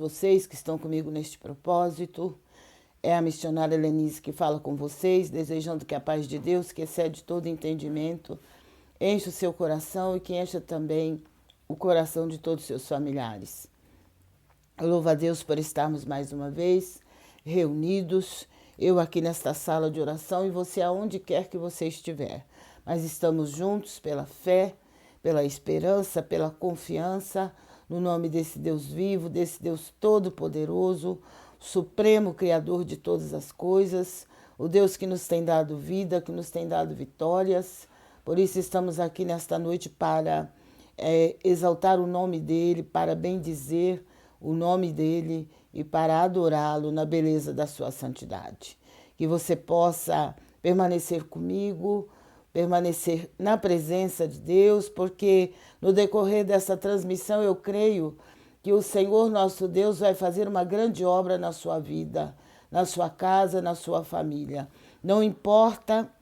Vocês que estão comigo neste propósito. É a missionária Lenise que fala com vocês, desejando que a paz de Deus, que excede todo entendimento, encha o seu coração e que encha também o coração de todos os seus familiares. Eu louvo a Deus por estarmos mais uma vez reunidos, eu aqui nesta sala de oração e você aonde quer que você estiver. Mas estamos juntos pela fé, pela esperança, pela confiança, no nome desse Deus vivo, desse Deus todo-poderoso, supremo Criador de todas as coisas, o Deus que nos tem dado vida, que nos tem dado vitórias. Por isso estamos aqui nesta noite para exaltar o nome dEle, para bendizer o nome dEle e para adorá-lo na beleza da sua santidade. Que você possa permanecer comigo, permanecer na presença de Deus, porque no decorrer dessa transmissão eu creio que o Senhor nosso Deus vai fazer uma grande obra na sua vida, na sua casa, na sua família. Não importa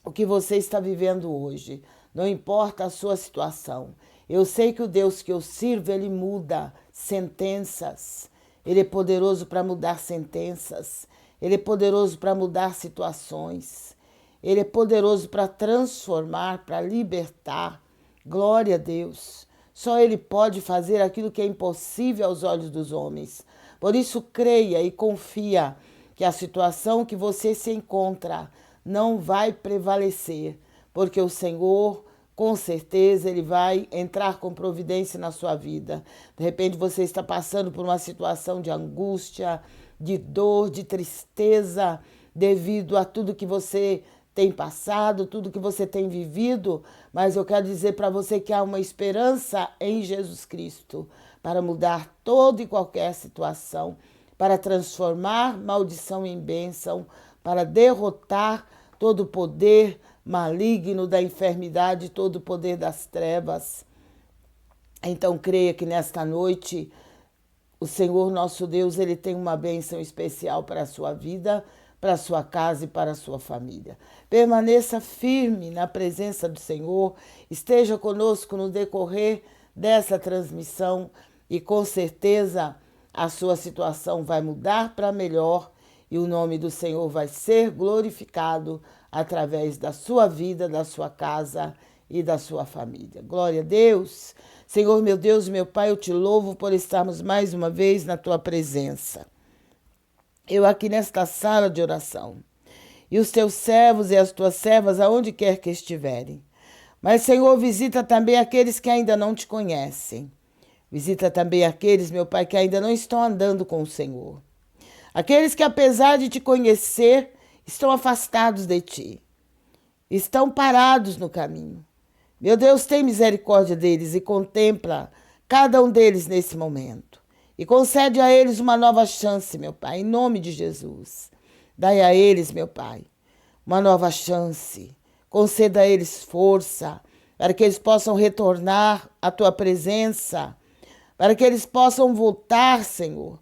o que você está vivendo hoje, não importa a sua situação. Eu sei que o Deus que eu sirvo, Ele muda sentenças. Ele é poderoso para mudar sentenças. Ele é poderoso para mudar situações. Ele é poderoso para transformar, para libertar. Glória a Deus. Só Ele pode fazer aquilo que é impossível aos olhos dos homens. Por isso, creia e confia que a situação que você se encontra não vai prevalecer, porque o Senhor, com certeza, Ele vai entrar com providência na sua vida. De repente, você está passando por uma situação de angústia, de dor, de tristeza, devido a tudo que você tem passado, tudo que você tem vivido, mas eu quero dizer para você que há uma esperança em Jesus Cristo para mudar toda e qualquer situação, para transformar maldição em bênção, para derrotar todo o poder maligno da enfermidade, todo o poder das trevas. Então creia que nesta noite o Senhor nosso Deus, Ele tem uma bênção especial para a sua vida, para a sua casa e para a sua família. Permaneça firme na presença do Senhor, esteja conosco no decorrer dessa transmissão e com certeza a sua situação vai mudar para melhor e o nome do Senhor vai ser glorificado através da sua vida, da sua casa e da sua família. Glória a Deus. Senhor, meu Deus, meu Pai, eu te louvo por estarmos mais uma vez na tua presença. Eu aqui nesta sala de oração, e os teus servos e as tuas servas aonde quer que estiverem. Mas, Senhor, visita também aqueles que ainda não te conhecem. Visita também aqueles, meu Pai, que ainda não estão andando com o Senhor. Aqueles que, apesar de te conhecer, estão afastados de ti. Estão parados no caminho. Meu Deus, tem misericórdia deles e contempla cada um deles nesse momento. E concede a eles uma nova chance, meu Pai, em nome de Jesus. Dai a eles, meu Pai, uma nova chance. Conceda a eles força, para que eles possam retornar à tua presença, para que eles possam voltar, Senhor,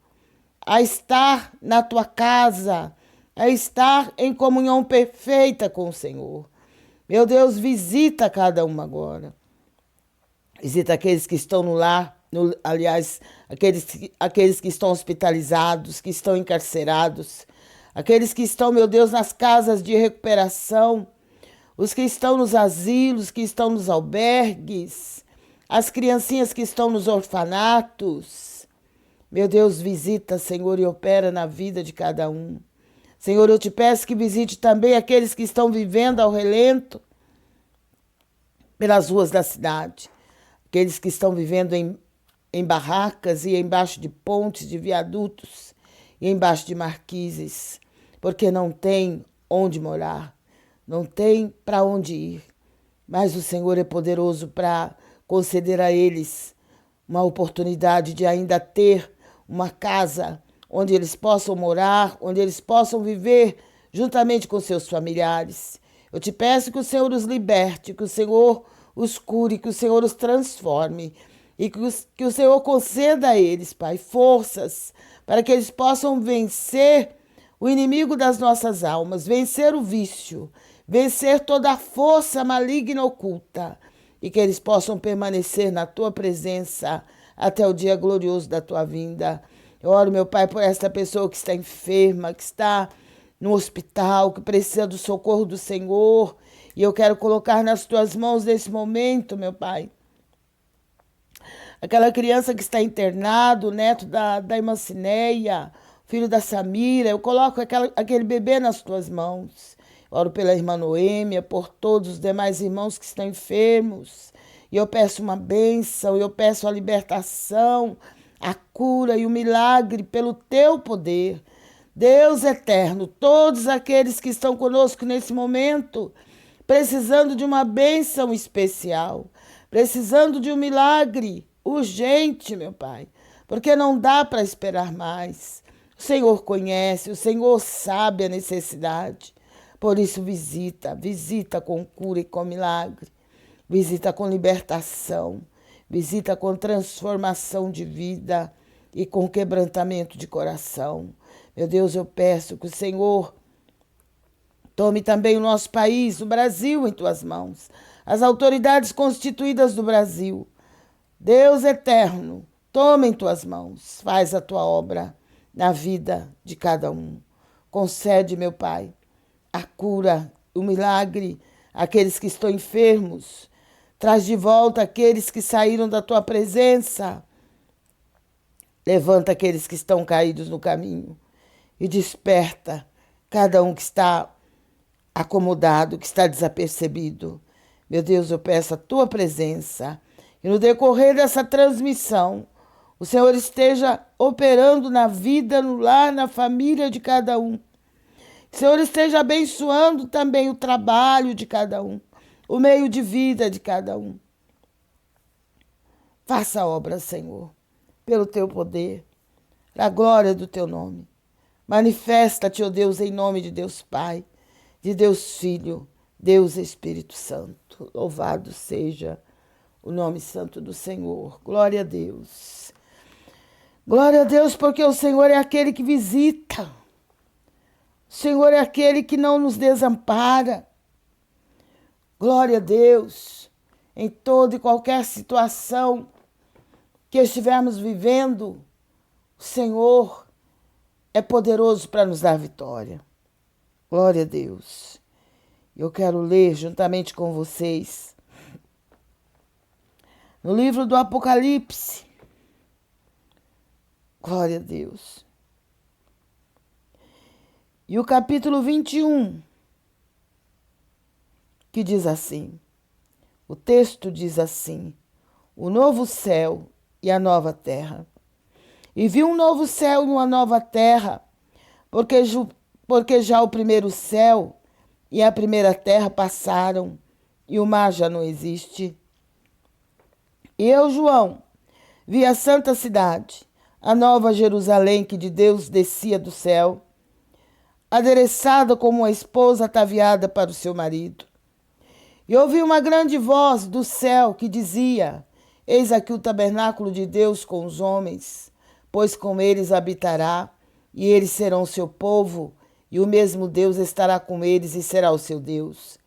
a estar na tua casa, a estar em comunhão perfeita com o Senhor. Meu Deus, visita cada um agora. Visita aqueles que estão no lar, aqueles que estão hospitalizados, que estão encarcerados, aqueles que estão, meu Deus, nas casas de recuperação, os que estão nos asilos, que estão nos albergues, as criancinhas que estão nos orfanatos. Meu Deus, visita, Senhor, e opera na vida de cada um. Senhor, eu te peço que visite também aqueles que estão vivendo ao relento pelas ruas da cidade, aqueles que estão vivendo em barracas e embaixo de pontes, de viadutos e embaixo de marquises, porque não tem onde morar, não tem para onde ir. Mas o Senhor é poderoso para conceder a eles uma oportunidade de ainda ter uma casa onde eles possam morar, onde eles possam viver juntamente com seus familiares. Eu te peço que o Senhor os liberte, que o Senhor os cure, que o Senhor os transforme e que o Senhor conceda a eles, Pai, forças para que eles possam vencer o inimigo das nossas almas, vencer o vício, vencer toda a força maligna oculta e que eles possam permanecer na tua presença até o dia glorioso da tua vinda. Eu oro, meu Pai, por esta pessoa que está enferma, que está no hospital, que precisa do socorro do Senhor. E eu quero colocar nas tuas mãos nesse momento, meu Pai, aquela criança que está internado, o neto da irmã Cineia, filho da Samira. Eu coloco aquele bebê nas tuas mãos. Oro pela irmã Noêmia, por todos os demais irmãos que estão enfermos. E eu peço uma bênção, eu peço a libertação, a cura e o milagre pelo teu poder. Deus eterno, todos aqueles que estão conosco nesse momento, precisando de uma bênção especial, precisando de um milagre urgente, meu Pai, porque não dá para esperar mais. O Senhor conhece, o Senhor sabe a necessidade. Por isso visita com cura e com milagre, visita com libertação, visita com transformação de vida e com quebrantamento de coração. Meu Deus, eu peço que o Senhor tome também o nosso país, o Brasil, em tuas mãos, as autoridades constituídas do Brasil. Deus eterno, toma em tuas mãos, faz a tua obra na vida de cada um. Concede, meu Pai, a cura, o milagre, àqueles que estão enfermos. Traz de volta aqueles que saíram da tua presença. Levanta aqueles que estão caídos no caminho e desperta cada um que está acomodado, que está desapercebido. Meu Deus, eu peço a tua presença e no decorrer dessa transmissão, o Senhor esteja operando na vida, no lar, na família de cada um. O Senhor esteja abençoando também o trabalho de cada um, o meio de vida de cada um. Faça a obra, Senhor, pelo teu poder, a glória do teu nome. Manifesta-te, ó Deus, em nome de Deus Pai, de Deus Filho, Deus Espírito Santo. Louvado seja o nome santo do Senhor. Glória a Deus. Glória a Deus, porque o Senhor é aquele que visita. O Senhor é aquele que não nos desampara. Glória a Deus. Em toda e qualquer situação que estivermos vivendo, o Senhor é poderoso para nos dar vitória. Glória a Deus. Eu quero ler juntamente com vocês no livro do Apocalipse. Glória a Deus. E o capítulo 21, que diz assim, o texto diz assim, o novo céu e a nova terra. E vi um novo céu e uma nova terra, porque já o primeiro céu e a primeira terra passaram, e o mar já não existe. E eu, João, vi a santa cidade, a nova Jerusalém que de Deus descia do céu, adereçada como uma esposa ataviada para o seu marido. E ouvi uma grande voz do céu que dizia, eis aqui o tabernáculo de Deus com os homens, pois com eles habitará, e eles serão o seu povo, e o mesmo Deus estará com eles e será o seu Deus.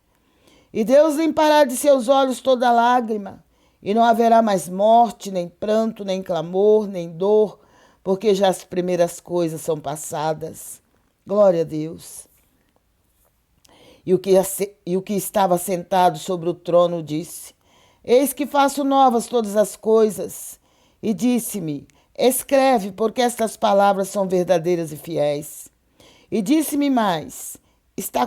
E Deus limpará de seus olhos toda lágrima, e não haverá mais morte, nem pranto, nem clamor, nem dor, porque já as primeiras coisas são passadas. Glória a Deus. E o que estava sentado sobre o trono disse, eis que faço novas todas as coisas. E disse-me, escreve, porque estas palavras são verdadeiras e fiéis. E disse-me mais, está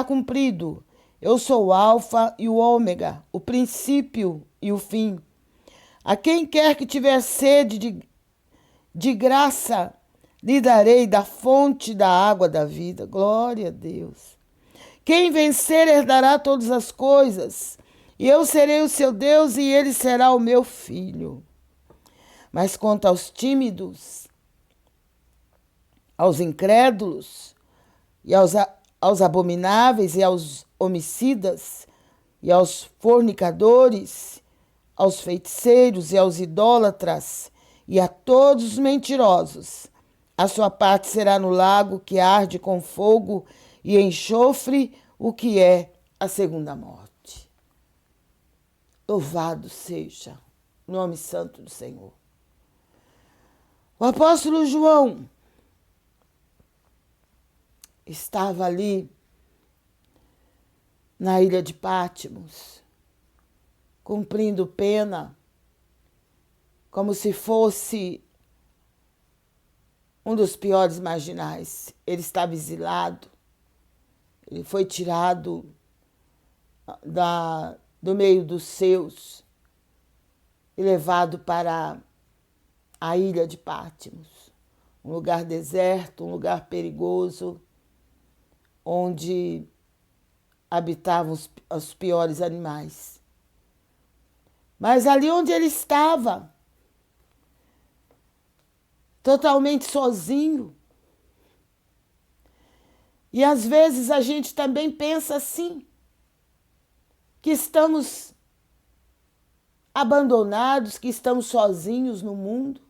cumprido. Eu sou o Alfa e o Ômega, o princípio e o fim. A quem quer que tiver sede de graça, lhe darei da fonte da água da vida. Glória a Deus. Quem vencer herdará todas as coisas, e eu serei o seu Deus, e ele será o meu filho. Mas quanto aos tímidos, aos incrédulos, e aos abomináveis, e aos homicidas, e aos fornicadores, aos feiticeiros e aos idólatras, e a todos os mentirosos, a sua parte será no lago que arde com fogo e enxofre, o que é a segunda morte. Louvado seja nome santo do Senhor. O apóstolo João estava ali na ilha de Patmos, cumprindo pena, como se fosse um dos piores marginais. Ele estava exilado, ele foi tirado do meio dos seus e levado para a ilha de Patmos, um lugar deserto, um lugar perigoso, onde habitavam os piores animais. Mas ali onde ele estava, totalmente sozinho. E às vezes a gente também pensa assim, que estamos abandonados, que estamos sozinhos no mundo,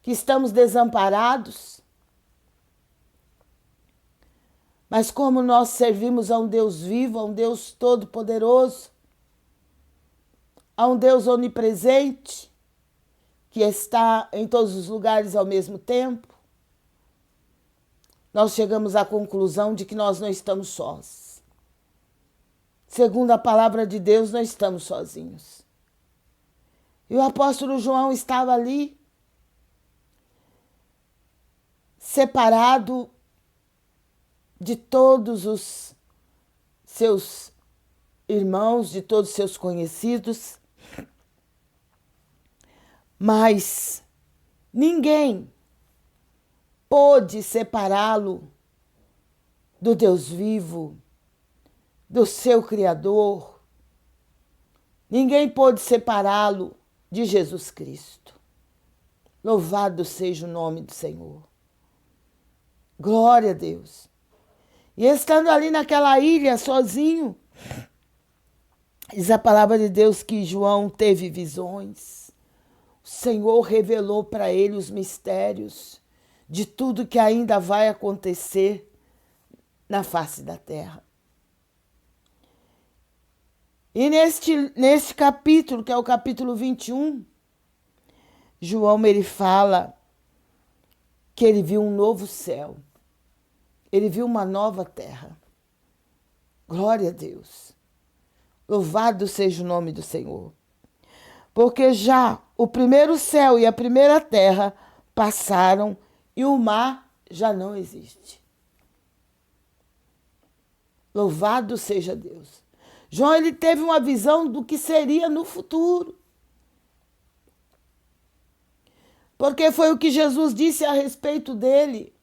que estamos desamparados. Mas como nós servimos a um Deus vivo, a um Deus todo-poderoso, a um Deus onipresente, que está em todos os lugares ao mesmo tempo, nós chegamos à conclusão de que nós não estamos sós. Segundo a palavra de Deus, não estamos sozinhos. E o apóstolo João estava ali, separado de todos os seus irmãos, de todos os seus conhecidos, mas ninguém pôde separá-lo do Deus vivo, do seu Criador. Ninguém pôde separá-lo de Jesus Cristo. Louvado seja o nome do Senhor. Glória a Deus. E estando ali naquela ilha sozinho, diz a palavra de Deus que João teve visões. O Senhor revelou para ele os mistérios de tudo que ainda vai acontecer na face da terra. E neste capítulo, que é o capítulo 21, João ele fala que ele viu um novo céu. Ele viu uma nova terra. Glória a Deus. Louvado seja o nome do Senhor. Porque já o primeiro céu e a primeira terra passaram e o mar já não existe. Louvado seja Deus. João ele teve uma visão do que seria no futuro. Porque foi o que Jesus disse a respeito dele.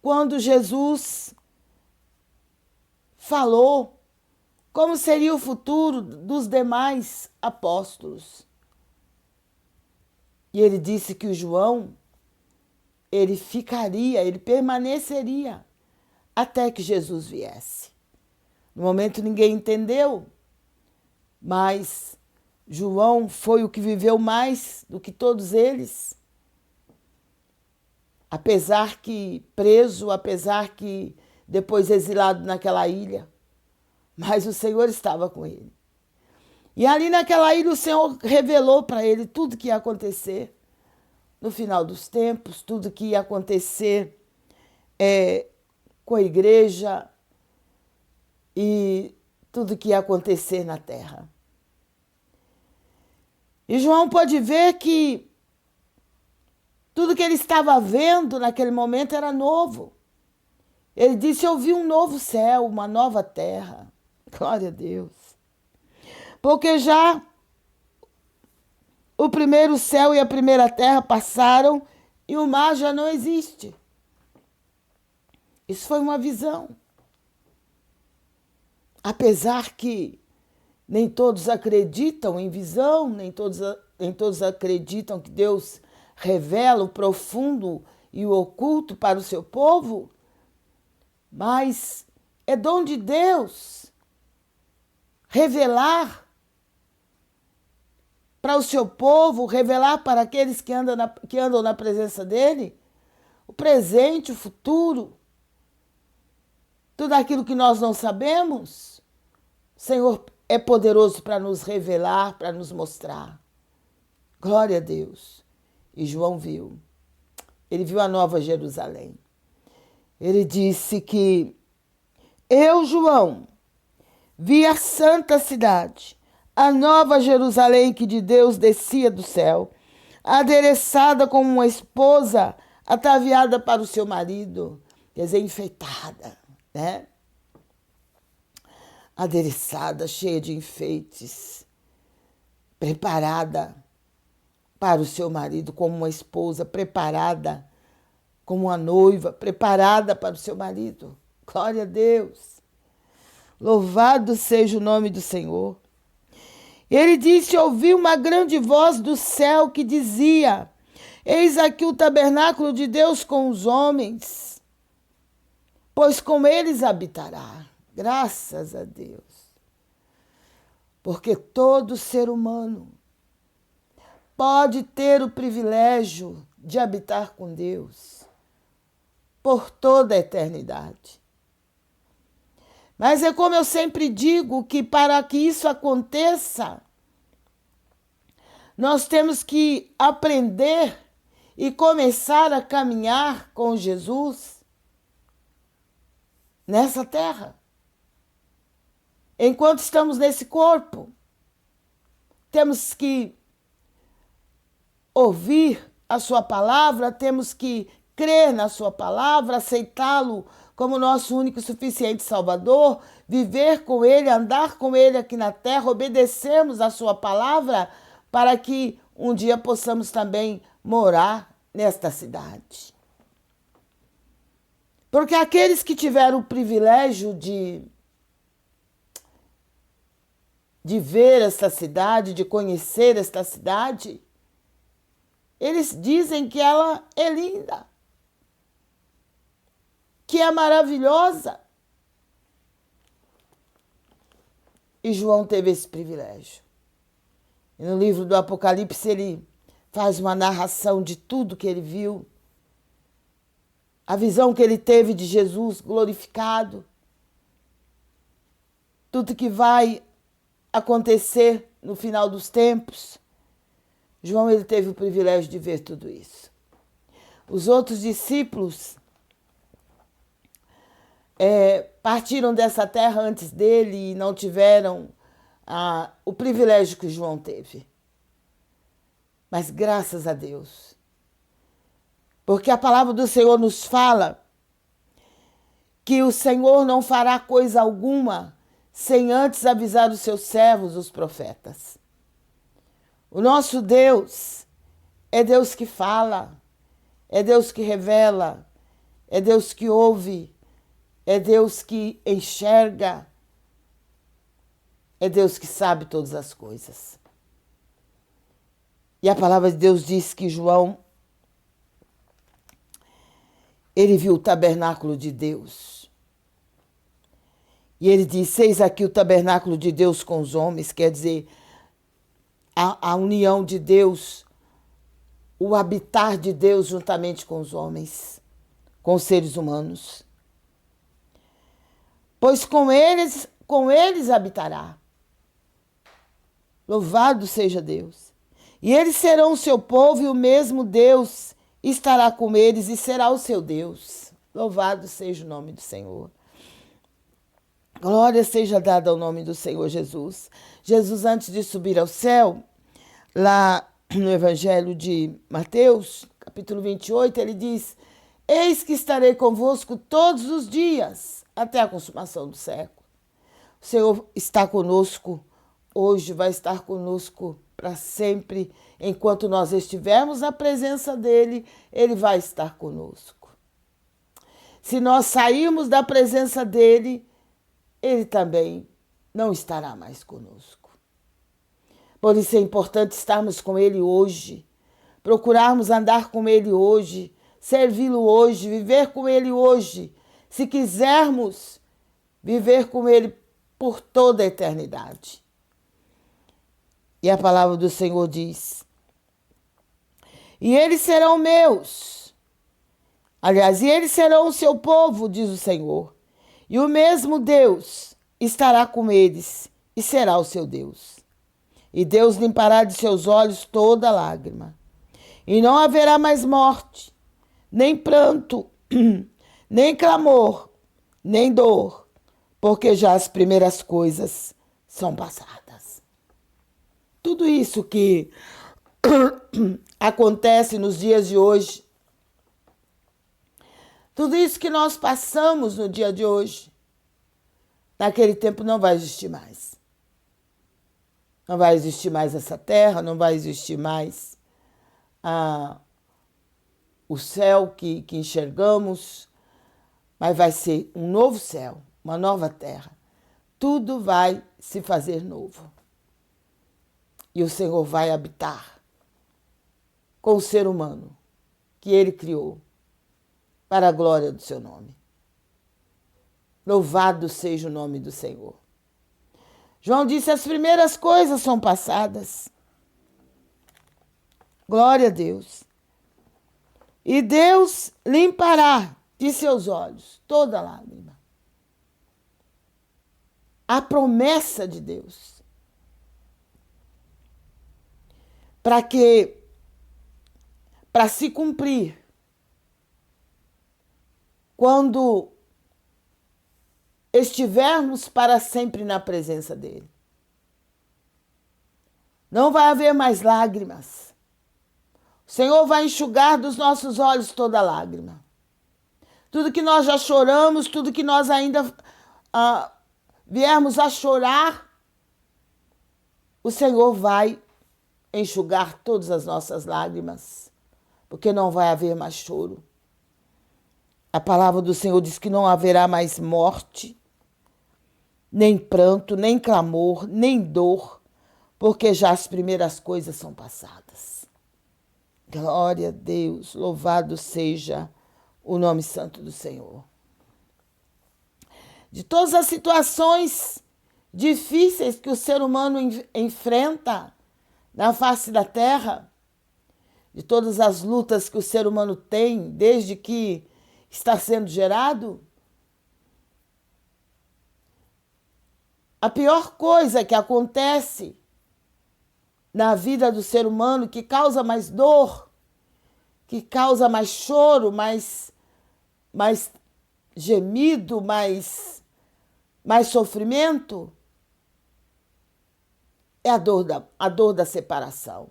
Quando Jesus falou como seria o futuro dos demais apóstolos. E ele disse que o João, ele permaneceria até que Jesus viesse. No momento ninguém entendeu, mas João foi o que viveu mais do que todos eles. Apesar que preso, apesar que depois exilado naquela ilha, mas o Senhor estava com ele. E ali naquela ilha o Senhor revelou para ele tudo que ia acontecer no final dos tempos, tudo que ia acontecer com a igreja e tudo que ia acontecer na terra. E João pôde ver que tudo que ele estava vendo naquele momento era novo. Ele disse: eu vi um novo céu, uma nova terra. Glória a Deus. Porque já o primeiro céu e a primeira terra passaram e o mar já não existe. Isso foi uma visão. Apesar que nem todos acreditam em visão, nem todos acreditam que Deus revela o profundo e o oculto para o seu povo, mas é dom de Deus revelar para o seu povo, revelar para aqueles que andam na presença dele, o presente, o futuro, tudo aquilo que nós não sabemos. O Senhor é poderoso para nos revelar, para nos mostrar. Glória a Deus. E João viu. Ele viu a Nova Jerusalém. Ele disse que eu, João, vi a santa cidade, a Nova Jerusalém que de Deus descia do céu, adereçada como uma esposa ataviada para o seu marido, quer dizer, enfeitada, né? Adereçada, cheia de enfeites, preparada para o seu marido como uma esposa, preparada como uma noiva, preparada para o seu marido. Glória a Deus. Louvado seja o nome do Senhor. Ele disse: ouvi uma grande voz do céu que dizia: eis aqui o tabernáculo de Deus com os homens, pois com eles habitará. Graças a Deus. Porque todo ser humano pode ter o privilégio de habitar com Deus por toda a eternidade. Mas é como eu sempre digo, que para que isso aconteça, nós temos que aprender e começar a caminhar com Jesus nessa terra. Enquanto estamos nesse corpo, temos que ouvir a sua palavra, temos que crer na sua palavra, aceitá-lo como nosso único e suficiente Salvador, viver com ele, andar com ele aqui na terra, obedecermos a sua palavra para que um dia possamos também morar nesta cidade. Porque aqueles que tiveram o privilégio de ver esta cidade, de conhecer esta cidade, eles dizem que ela é linda, que é maravilhosa. E João teve esse privilégio. E no livro do Apocalipse ele faz uma narração de tudo que ele viu, a visão que ele teve de Jesus glorificado, tudo que vai acontecer no final dos tempos. João ele teve o privilégio de ver tudo isso. Os outros discípulos partiram dessa terra antes dele e não tiveram o privilégio que João teve. Mas graças a Deus, porque a palavra do Senhor nos fala que o Senhor não fará coisa alguma sem antes avisar os seus servos, os profetas. O nosso Deus é Deus que fala, é Deus que revela, é Deus que ouve, é Deus que enxerga, é Deus que sabe todas as coisas. E a palavra de Deus diz que João, ele viu o tabernáculo de Deus. E ele diz: eis aqui o tabernáculo de Deus com os homens, quer dizer, a união de Deus, o habitar de Deus juntamente com os homens, com os seres humanos. Pois com eles habitará. Louvado seja Deus. E eles serão o seu povo, e o mesmo Deus estará com eles e será o seu Deus. Louvado seja o nome do Senhor. Glória seja dada ao nome do Senhor Jesus. Jesus, antes de subir ao céu, lá no Evangelho de Mateus, capítulo 28, ele diz: eis que estarei convosco todos os dias, até a consumação do século. O Senhor está conosco hoje, vai estar conosco para sempre. Enquanto nós estivermos na presença dele, ele vai estar conosco. Se nós sairmos da presença dele, ele também não estará mais conosco. Por isso é importante estarmos com ele hoje, procurarmos andar com ele hoje, servi-lo hoje, viver com ele hoje, se quisermos viver com ele por toda a eternidade. E a palavra do Senhor diz: e eles serão meus. Aliás, e eles serão o seu povo, diz o Senhor. E o mesmo Deus estará com eles e será o seu Deus. E Deus limpará de seus olhos toda lágrima. E não haverá mais morte, nem pranto, nem clamor, nem dor, porque já as primeiras coisas são passadas. Tudo isso que acontece nos dias de hoje, tudo isso que nós passamos no dia de hoje, naquele tempo não vai existir mais. Não vai existir mais essa terra, não vai existir mais o céu que enxergamos, mas vai ser um novo céu, uma nova terra. Tudo vai se fazer novo. E o Senhor vai habitar com o ser humano que Ele criou, para a glória do seu nome. Louvado seja o nome do Senhor. João disse, as primeiras coisas são passadas. Glória a Deus. E Deus limpará de seus olhos toda lágrima. A promessa de Deus. Para se cumprir, quando estivermos para sempre na presença dele. Não vai haver mais lágrimas. O Senhor vai enxugar dos nossos olhos toda lágrima. Tudo que nós já choramos, tudo que nós ainda viermos a chorar, o Senhor vai enxugar todas as nossas lágrimas, porque não vai haver mais choro. A palavra do Senhor diz que não haverá mais morte, nem pranto, nem clamor, nem dor, porque já as primeiras coisas são passadas. Glória a Deus, louvado seja o nome santo do Senhor. De todas as situações difíceis que o ser humano enfrenta na face da terra, de todas as lutas que o ser humano tem desde que está sendo gerado, a pior coisa que acontece na vida do ser humano, que causa mais dor, que causa mais choro, mais gemido, mais sofrimento, é a dor da separação.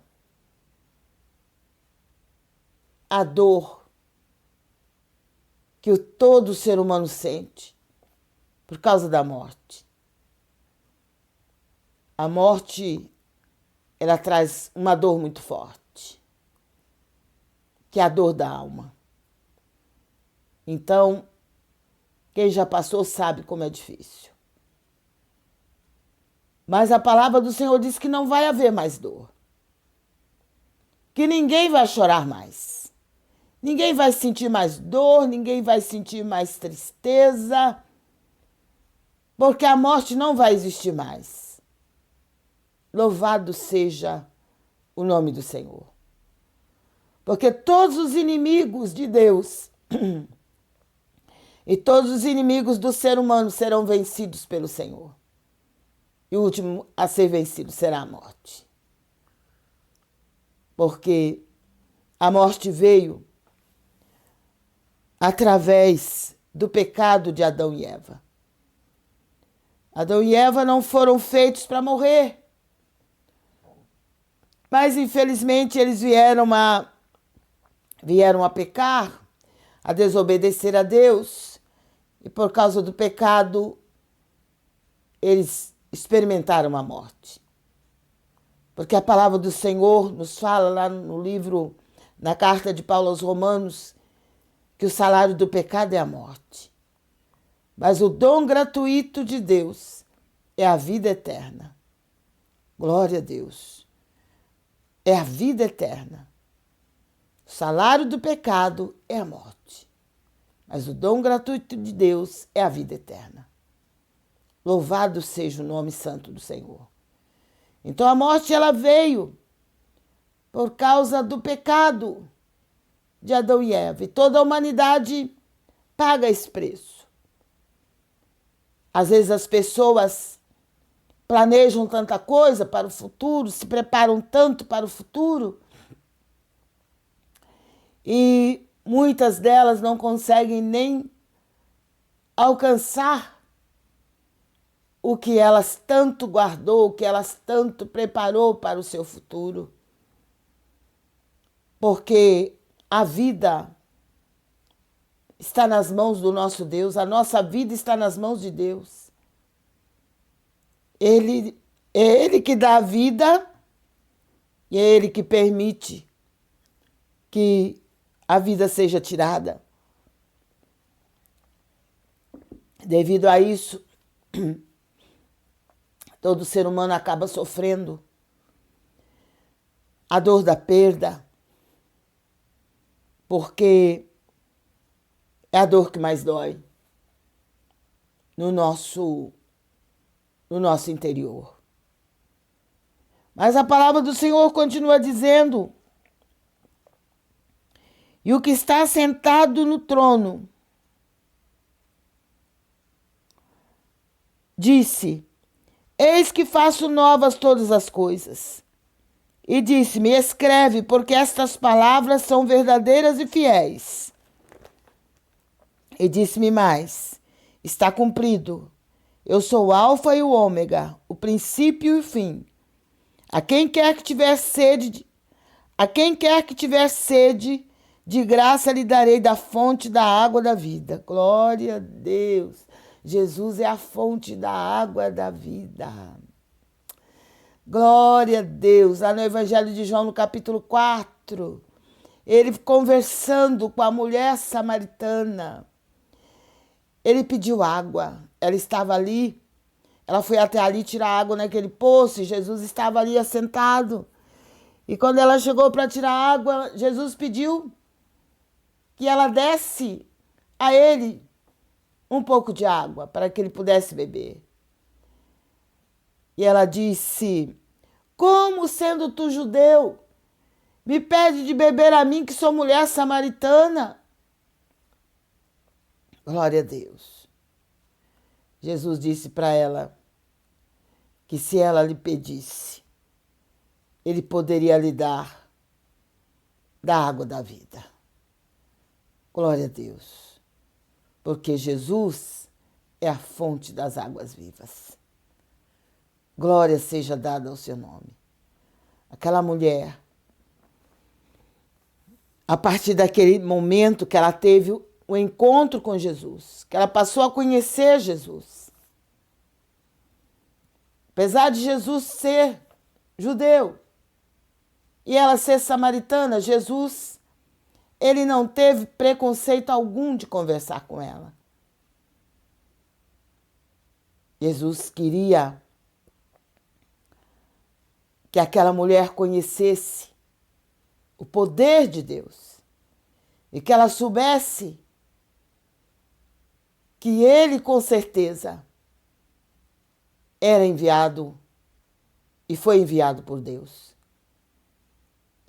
A dor que todo ser humano sente por causa da morte. A morte, ela traz uma dor muito forte, que é a dor da alma. Então, quem já passou sabe como é difícil. Mas a palavra do Senhor diz que não vai haver mais dor, que ninguém vai chorar mais. Ninguém vai sentir mais dor, ninguém vai sentir mais tristeza, porque a morte não vai existir mais. Louvado seja o nome do Senhor. Porque todos os inimigos de Deus e todos os inimigos do ser humano serão vencidos pelo Senhor. E o último a ser vencido será a morte. Porque a morte veio através do pecado de Adão e Eva. Adão e Eva não foram feitos para morrer. Mas, infelizmente, eles vieram a pecar, a desobedecer a Deus. E, por causa do pecado, eles experimentaram a morte. Porque a palavra do Senhor nos fala lá no livro, na carta de Paulo aos Romanos, que o salário do pecado é a morte. Mas o dom gratuito de Deus é a vida eterna. Glória a Deus. É a vida eterna. O salário do pecado é a morte. Mas o dom gratuito de Deus é a vida eterna. Louvado seja o nome santo do Senhor. Então a morte ela veio por causa do pecado de Adão e Eva. E toda a humanidade paga esse preço. Às vezes as pessoas planejam tanta coisa para o futuro, se preparam tanto para o futuro, e muitas delas não conseguem nem alcançar o que elas tanto guardou, o que elas tanto preparou para o seu futuro. Porque a vida está nas mãos do nosso Deus, a nossa vida está nas mãos de Deus. É Ele que dá a vida e é Ele que permite que a vida seja tirada. Devido a isso, todo ser humano acaba sofrendo a dor da perda, porque é a dor que mais dói no nosso interior. Mas a palavra do Senhor continua dizendo: e o que está sentado no trono disse: eis que faço novas todas as coisas. E disse-me: escreve, porque estas palavras são verdadeiras e fiéis. E disse-me mais: está cumprido. Eu sou o Alfa e o Ômega, o princípio e o fim. A quem quer que tiver sede, de graça lhe darei da fonte da água da vida. Glória a Deus. Jesus é a fonte da água da vida. Glória a Deus. Lá no Evangelho de João, no capítulo 4, ele conversando com a mulher samaritana, ele pediu água. Ela estava ali, ela foi até ali tirar água naquele poço e Jesus estava ali assentado. E quando ela chegou para tirar água, Jesus pediu que ela desse a ele um pouco de água para que ele pudesse beber. E ela disse: como, sendo tu judeu, me pede de beber a mim, que sou mulher samaritana? Glória a Deus. Jesus disse para ela que se ela lhe pedisse, ele poderia lhe dar da água da vida. Glória a Deus. Porque Jesus é a fonte das águas vivas. Glória seja dada ao seu nome. Aquela mulher, a partir daquele momento que ela teve o encontro com Jesus, que ela passou a conhecer Jesus. Apesar de Jesus ser judeu e ela ser samaritana, Jesus, ele não teve preconceito algum de conversar com ela. Jesus queria que aquela mulher conhecesse o poder de Deus e que ela soubesse que ele, com certeza, era enviado e foi enviado por Deus.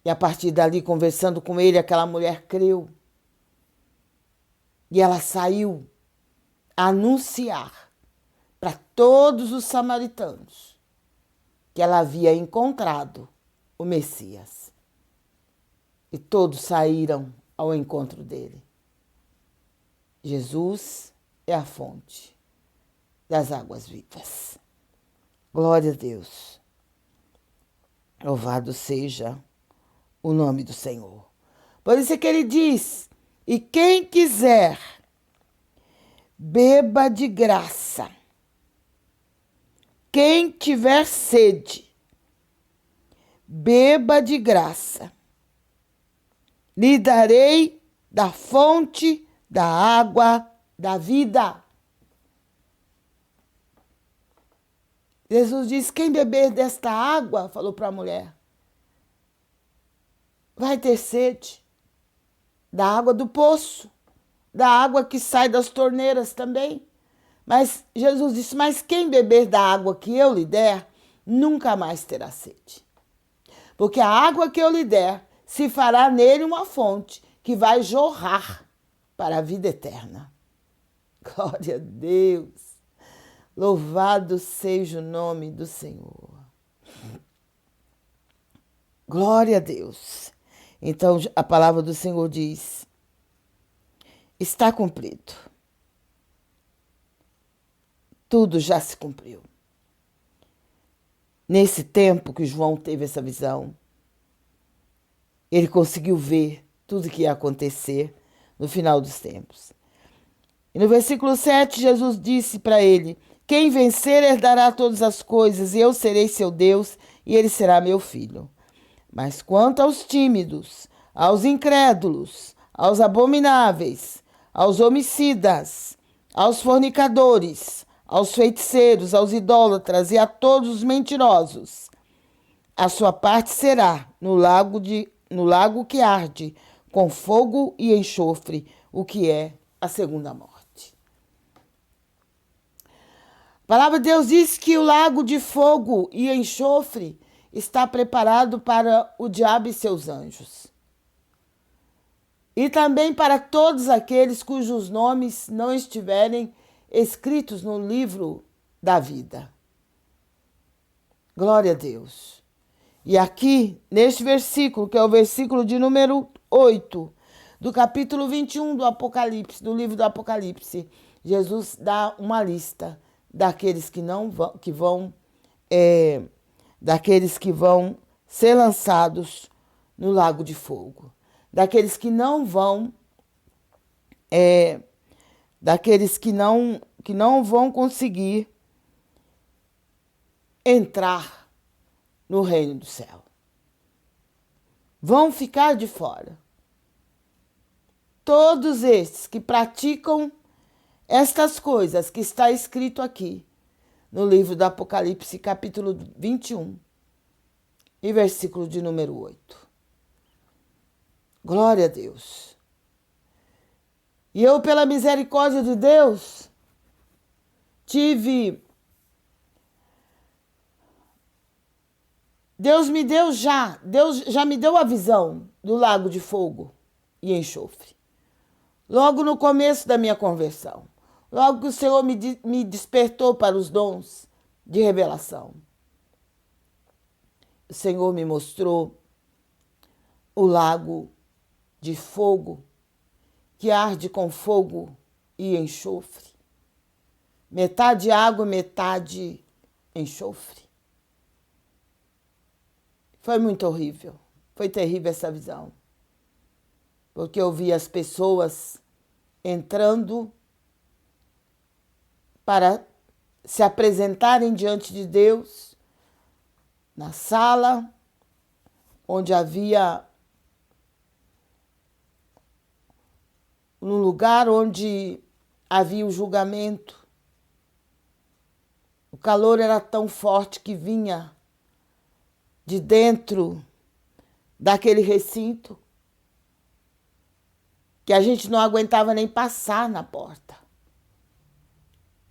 E a partir dali, conversando com ele, aquela mulher creu. E ela saiu a anunciar para todos os samaritanos que ela havia encontrado o Messias. E todos saíram ao encontro dele. Jesus é a fonte das águas vivas. Glória a Deus. Louvado seja o nome do Senhor. Por isso é que ele diz: e quem quiser, beba de graça. Quem tiver sede, beba de graça. Lhe darei da fonte da água da vida. Jesus diz: quem beber desta água, falou para a mulher, vai ter sede da água do poço, da água que sai das torneiras também. Mas Jesus disse: mas quem beber da água que eu lhe der, nunca mais terá sede. Porque a água que eu lhe der, se fará nele uma fonte que vai jorrar para a vida eterna. Glória a Deus. Louvado seja o nome do Senhor. Glória a Deus. Então a palavra do Senhor diz: está cumprido. Tudo já se cumpriu. Nesse tempo que João teve essa visão, ele conseguiu ver tudo que ia acontecer no final dos tempos. E no versículo 7, Jesus disse para ele: quem vencer herdará todas as coisas, e eu serei seu Deus, e ele será meu filho. Mas quanto aos tímidos, aos incrédulos, aos abomináveis, aos homicidas, aos fornicadores, aos feiticeiros, aos idólatras e a todos os mentirosos, a sua parte será no lago que arde com fogo e enxofre, o que é a segunda morte. A palavra de Deus diz que o lago de fogo e enxofre está preparado para o diabo e seus anjos. E também para todos aqueles cujos nomes não estiverem escritos no livro da vida. Glória a Deus. E aqui, neste versículo, que é o versículo de número 8, do capítulo 21 do Apocalipse, do livro do Apocalipse, Jesus dá uma lista daqueles que daqueles que vão ser lançados no lago de fogo, daqueles que não vão conseguir entrar no reino do céu. Vão ficar de fora. Todos estes que praticam estas coisas que está escrito aqui no livro do Apocalipse, capítulo 21, e versículo de número 8. Glória a Deus. E eu, pela misericórdia de Deus, Deus já me deu a visão do lago de fogo e enxofre. Logo no começo da minha conversão. Logo que o Senhor me despertou para os dons de revelação. O Senhor me mostrou o lago de fogo que arde com fogo e enxofre. Metade água, metade enxofre. Foi muito horrível. Foi terrível essa visão. Porque eu vi as pessoas entrando para se apresentarem diante de Deus na sala onde havia no lugar onde havia o julgamento. O calor era tão forte que vinha de dentro daquele recinto que a gente não aguentava nem passar na porta.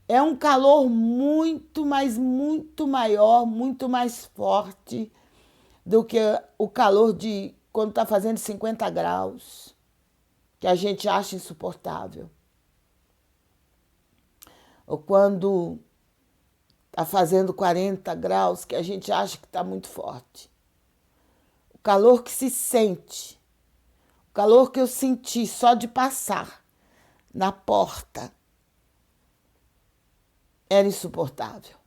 É um calor muito, mas muito maior, muito mais forte do que o calor de quando está fazendo 50 graus, que a gente acha insuportável. Ou quando está fazendo 40 graus, que a gente acha que está muito forte. O calor que se sente, o calor que eu senti só de passar na porta, era insuportável.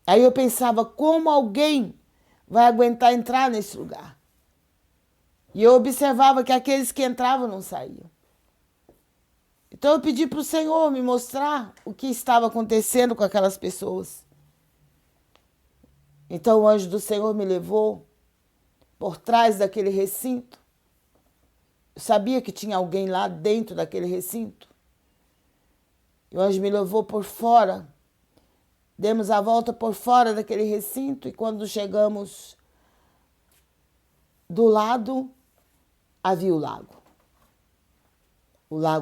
Aí eu pensava, como alguém vai aguentar entrar nesse lugar? E eu observava que aqueles que entravam não saíam. Então eu pedi para o Senhor me mostrar o que estava acontecendo com aquelas pessoas. Então o anjo do Senhor me levou por trás daquele recinto. Eu sabia que tinha alguém lá dentro daquele recinto. E o anjo me levou por fora. Demos a volta por fora daquele recinto e quando chegamos do lado, havia o lago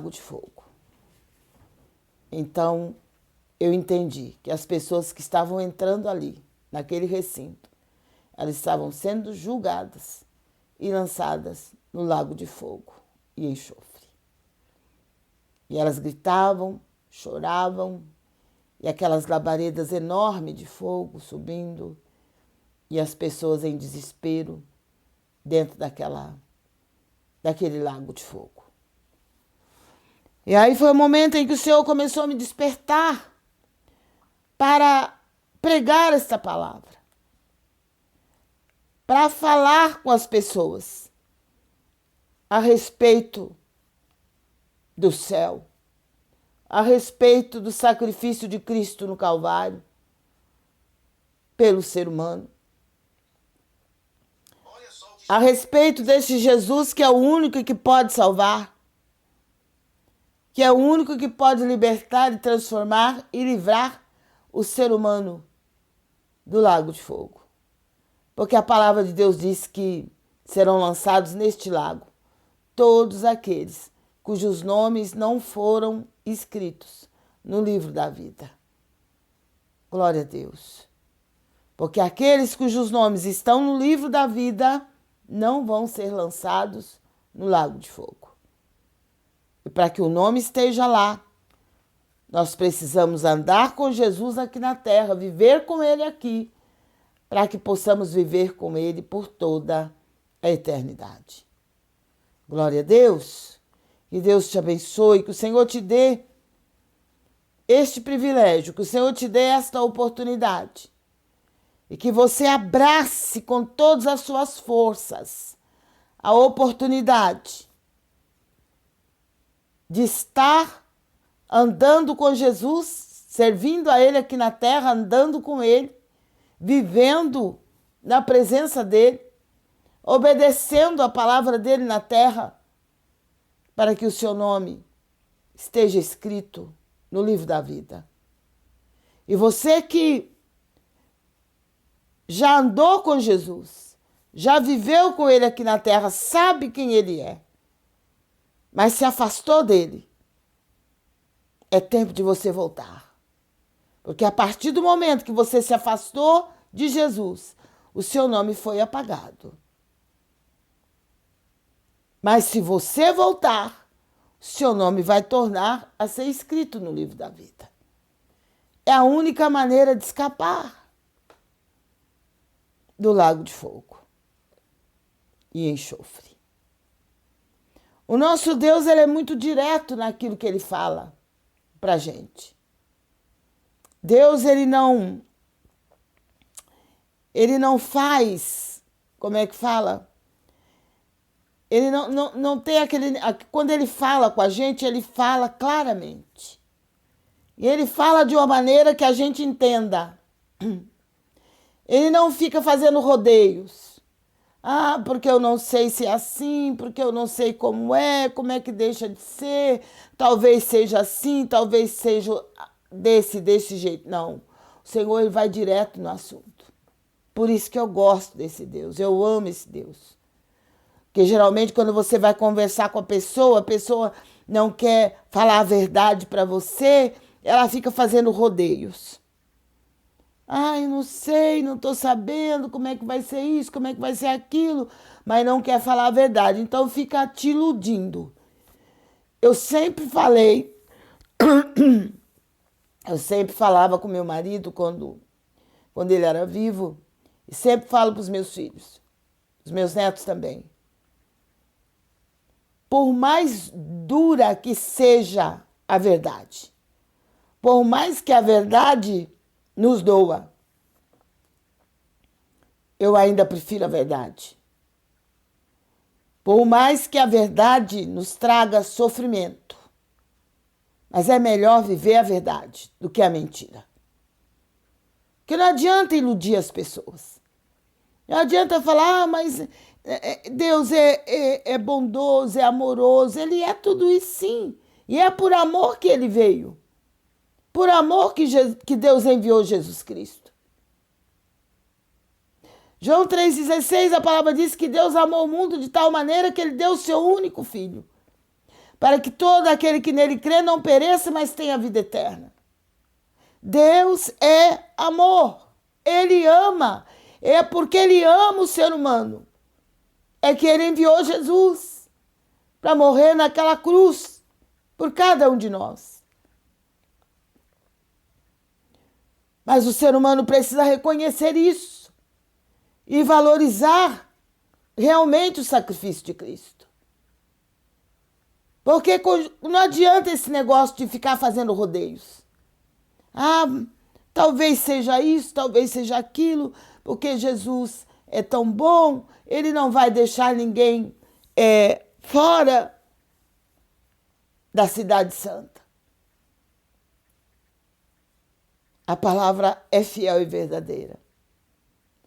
de fogo. Então, eu entendi que as pessoas que estavam entrando ali, naquele recinto, elas estavam sendo julgadas e lançadas no lago de fogo e enxofre. E elas gritavam, choravam e aquelas labaredas enormes de fogo subindo, e as pessoas em desespero dentro daquele lago de fogo. E aí foi o momento em que o Senhor começou a me despertar para pregar esta palavra, para falar com as pessoas a respeito do céu, a respeito do sacrifício de Cristo no Calvário pelo ser humano, a respeito desse Jesus que é o único que pode salvar, que é o único que pode libertar e transformar e livrar o ser humano do lago de fogo. Porque a palavra de Deus diz que serão lançados neste lago todos aqueles cujos nomes não foram escritos no livro da vida. Glória a Deus. Porque aqueles cujos nomes estão no livro da vida não vão ser lançados no lago de fogo. E para que o nome esteja lá, nós precisamos andar com Jesus aqui na terra, viver com Ele aqui, para que possamos viver com Ele por toda a eternidade. Glória a Deus. Que Deus te abençoe, que o Senhor te dê este privilégio, que o Senhor te dê esta oportunidade e que você abrace com todas as suas forças a oportunidade de estar andando com Jesus, servindo a Ele aqui na terra, andando com Ele, vivendo na presença dEle, obedecendo a palavra dEle na terra, para que o seu nome esteja escrito no livro da vida. E você que já andou com Jesus, já viveu com Ele aqui na terra, sabe quem Ele é, mas se afastou dele, é tempo de você voltar. Porque a partir do momento que você se afastou de Jesus, o seu nome foi apagado. Mas se você voltar, o seu nome vai tornar a ser escrito no livro da vida. É a única maneira de escapar do lago de fogo e enxofre. O nosso Deus, ele é muito direto naquilo que ele fala para a gente. Deus, ele não faz, como é que fala? Ele não tem aquele... Quando ele fala com a gente, ele fala claramente. E ele fala de uma maneira que a gente entenda. Ele não fica fazendo rodeios. Ah, porque eu não sei se é assim, porque eu não sei como é que deixa de ser, talvez seja assim, talvez seja desse jeito. Não, o Senhor, ele vai direto no assunto. Por isso que eu gosto desse Deus, eu amo esse Deus. Porque geralmente quando você vai conversar com a pessoa não quer falar a verdade para você, ela fica fazendo rodeios. Ai, não sei, não estou sabendo como é que vai ser isso, como é que vai ser aquilo, mas não quer falar a verdade, então fica te iludindo. Eu sempre falava com meu marido quando ele era vivo, e sempre falo para os meus filhos, os meus netos também. Por mais dura que seja a verdade, por mais que a verdade nos doa, eu ainda prefiro a verdade. Por mais que a verdade nos traga sofrimento, mas é melhor viver a verdade do que a mentira. Porque não adianta iludir as pessoas. Não adianta falar, mas Deus é bondoso, é amoroso. Ele é tudo isso sim. E é por amor que ele veio. Por amor que Deus enviou Jesus Cristo. João 3,16, a palavra diz que Deus amou o mundo de tal maneira que ele deu o seu único filho, para que todo aquele que nele crê não pereça, mas tenha vida eterna. Deus é amor. Ele ama. É porque ele ama o ser humano. É que ele enviou Jesus para morrer naquela cruz por cada um de nós. Mas o ser humano precisa reconhecer isso e valorizar realmente o sacrifício de Cristo. Porque não adianta esse negócio de ficar fazendo rodeios. Talvez seja isso, talvez seja aquilo, porque Jesus é tão bom, ele não vai deixar ninguém fora da cidade santa. A palavra é fiel e verdadeira.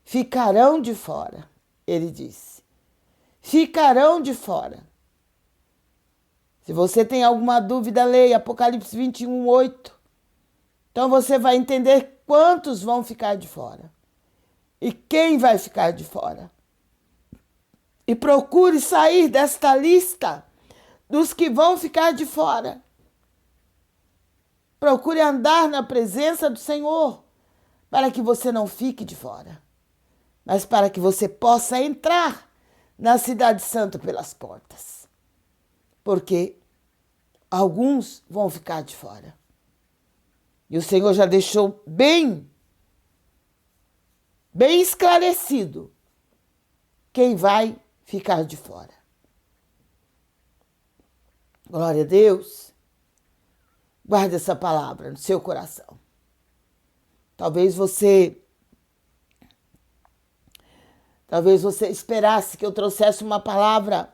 Ficarão de fora, ele disse. Ficarão de fora. Se você tem alguma dúvida, leia Apocalipse 21:8. Então você vai entender quantos vão ficar de fora. E quem vai ficar de fora. E procure sair desta lista dos que vão ficar de fora. Procure andar na presença do Senhor, para que você não fique de fora, mas para que você possa entrar na cidade santa pelas portas. Porque alguns vão ficar de fora. E o Senhor já deixou bem esclarecido quem vai ficar de fora. Glória a Deus. Guarde essa palavra no seu coração. Talvez você esperasse que eu trouxesse uma palavra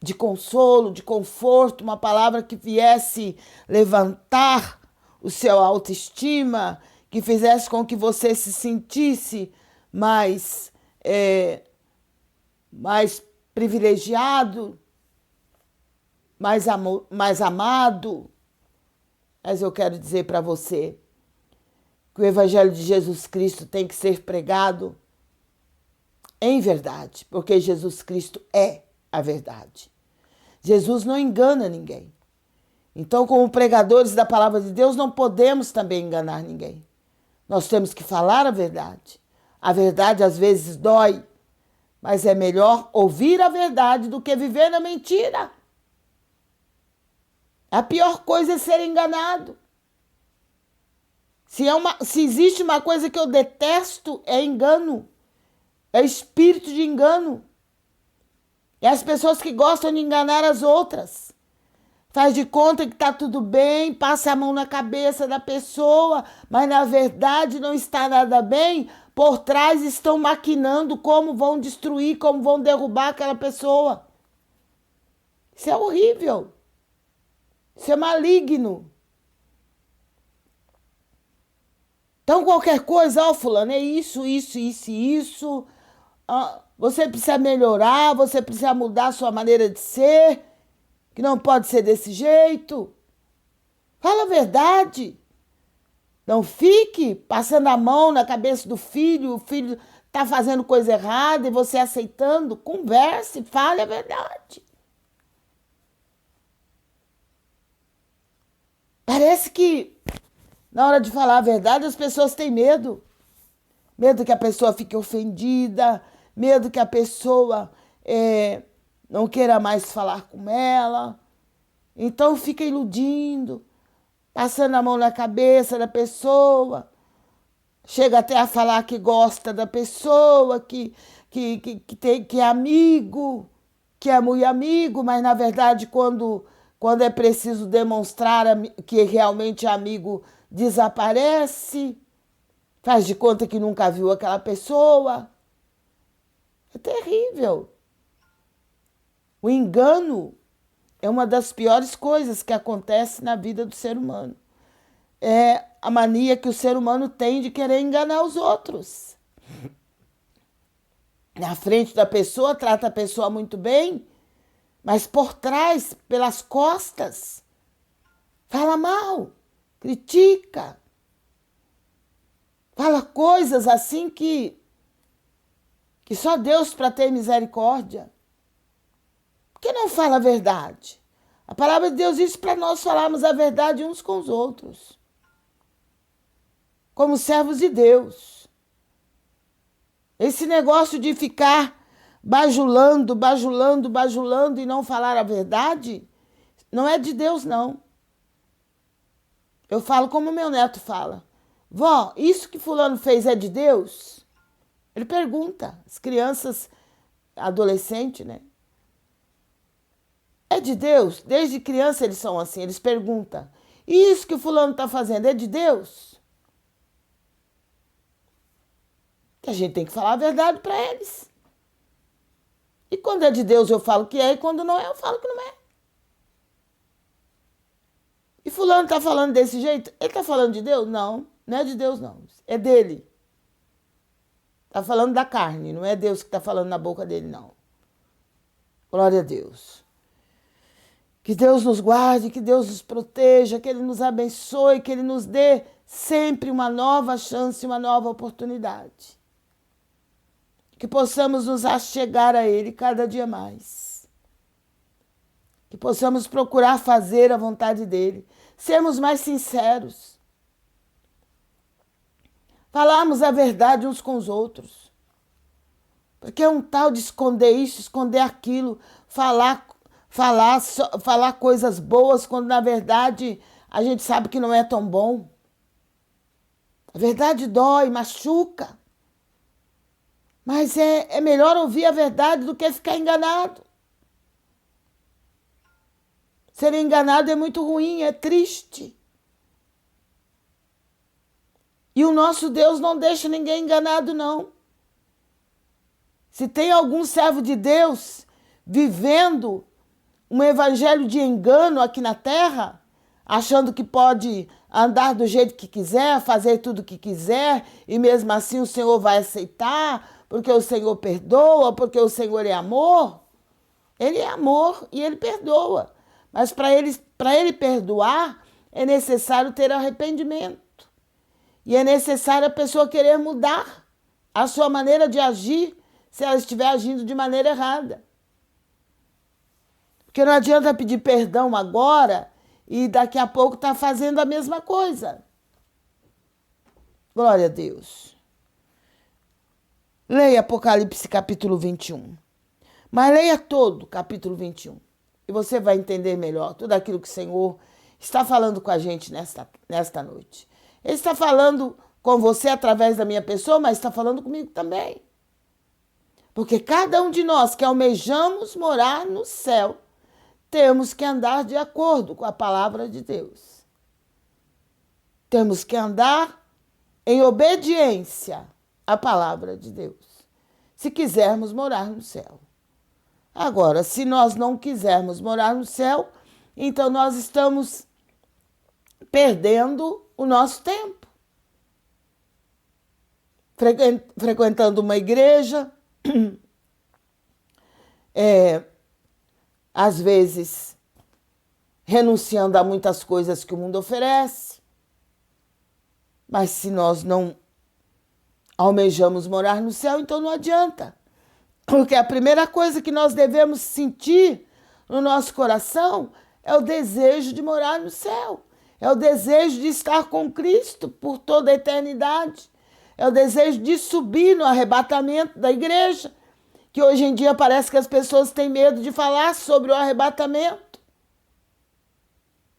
de consolo, de conforto, uma palavra que viesse levantar o seu autoestima, que fizesse com que você se sentisse mais privilegiado, mais amado. Mas eu quero dizer para você que o Evangelho de Jesus Cristo tem que ser pregado em verdade, porque Jesus Cristo é a verdade. Jesus não engana ninguém. Então, como pregadores da palavra de Deus, não podemos também enganar ninguém. Nós temos que falar a verdade. A verdade às vezes dói, mas é melhor ouvir a verdade do que viver na mentira. A pior coisa é ser enganado. Se existe uma coisa que eu detesto, é engano. É espírito de engano. É as pessoas que gostam de enganar as outras. Faz de conta que está tudo bem, passa a mão na cabeça da pessoa, mas na verdade não está nada bem. Por trás estão maquinando como vão destruir, como vão derrubar aquela pessoa. Isso é horrível. Isso é maligno. Então, qualquer coisa, fulano, é isso. Você precisa melhorar, você precisa mudar a sua maneira de ser, que não pode ser desse jeito. Fala a verdade. Não fique passando a mão na cabeça do filho, o filho está fazendo coisa errada e você aceitando. Converse, fale a verdade. Parece que na hora de falar a verdade as pessoas têm medo. Medo que a pessoa fique ofendida, medo que a pessoa não queira mais falar com ela. Então fica iludindo, passando a mão na cabeça da pessoa. Chega até a falar que gosta da pessoa, que é amigo, que é muito amigo, mas na verdade quando é preciso demonstrar que realmente é amigo, desaparece, faz de conta que nunca viu aquela pessoa. É terrível. O engano é uma das piores coisas que acontece na vida do ser humano. É a mania que o ser humano tem de querer enganar os outros. Na frente da pessoa, trata a pessoa muito bem, mas por trás, pelas costas, fala mal, critica, fala coisas assim que só Deus para ter misericórdia. Por que não fala a verdade? A palavra de Deus diz para nós falarmos a verdade uns com os outros, como servos de Deus. Esse negócio de ficar bajulando e não falar a verdade, não é de Deus, não. Eu falo como meu neto fala. Vó, isso que fulano fez é de Deus? Ele pergunta. As crianças, adolescentes, né? É de Deus? Desde criança eles são assim, eles perguntam. E isso que o fulano está fazendo é de Deus? Que a gente tem que falar a verdade para eles. E quando é de Deus eu falo que é, e quando não é eu falo que não é. E fulano está falando desse jeito? Ele está falando de Deus? Não, não é de Deus não, é dele. Está falando da carne, não é Deus que está falando na boca dele não. Glória a Deus. Que Deus nos guarde, que Deus nos proteja, que Ele nos abençoe, que Ele nos dê sempre uma nova chance, uma nova oportunidade. Que possamos nos achegar a Ele cada dia mais. Que possamos procurar fazer a vontade dEle. Sermos mais sinceros. Falarmos a verdade uns com os outros. Porque é um tal de esconder isso, esconder aquilo, falar coisas boas, quando na verdade a gente sabe que não é tão bom. A verdade dói, machuca. Mas é melhor ouvir a verdade do que ficar enganado. Ser enganado é muito ruim, é triste. E o nosso Deus não deixa ninguém enganado, não. Se tem algum servo de Deus vivendo um evangelho de engano aqui na terra, achando que pode andar do jeito que quiser, fazer tudo o que quiser, e mesmo assim o Senhor vai aceitar, porque o Senhor perdoa, porque o Senhor é amor. Ele é amor e Ele perdoa. Mas para ele perdoar, é necessário ter arrependimento. E é necessário a pessoa querer mudar a sua maneira de agir, se ela estiver agindo de maneira errada. Porque não adianta pedir perdão agora e daqui a pouco está fazendo a mesma coisa. Glória a Deus. Leia Apocalipse capítulo 21. Mas leia todo o capítulo 21. E você vai entender melhor tudo aquilo que o Senhor está falando com a gente nesta noite. Ele está falando com você através da minha pessoa, mas está falando comigo também. Porque cada um de nós que almejamos morar no céu, temos que andar de acordo com a palavra de Deus. Temos que andar em obediência à palavra de Deus, se quisermos morar no céu. Agora, se nós não quisermos morar no céu, então nós estamos perdendo o nosso tempo. Frequentando uma igreja, às vezes renunciando a muitas coisas que o mundo oferece. Mas se nós não almejamos morar no céu, então não adianta. Porque a primeira coisa que nós devemos sentir no nosso coração é o desejo de morar no céu. É o desejo de estar com Cristo por toda a eternidade. É o desejo de subir no arrebatamento da igreja. Que hoje em dia parece que as pessoas têm medo de falar sobre o arrebatamento.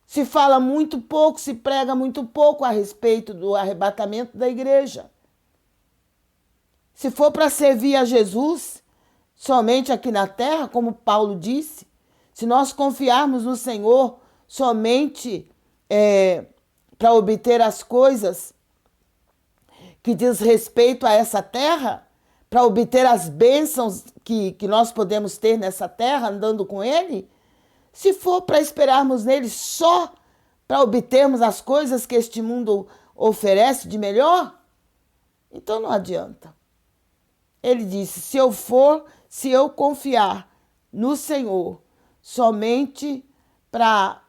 Se fala muito pouco, se prega muito pouco a respeito do arrebatamento da igreja. Se for para servir a Jesus somente aqui na terra, como Paulo disse, se nós confiarmos no Senhor somente para obter as coisas que diz respeito a essa terra, para obter as bênçãos que nós podemos ter nessa terra, andando com Ele, se for para esperarmos nele só para obtermos as coisas que este mundo oferece de melhor, então não adianta. Ele disse, se eu confiar no Senhor somente para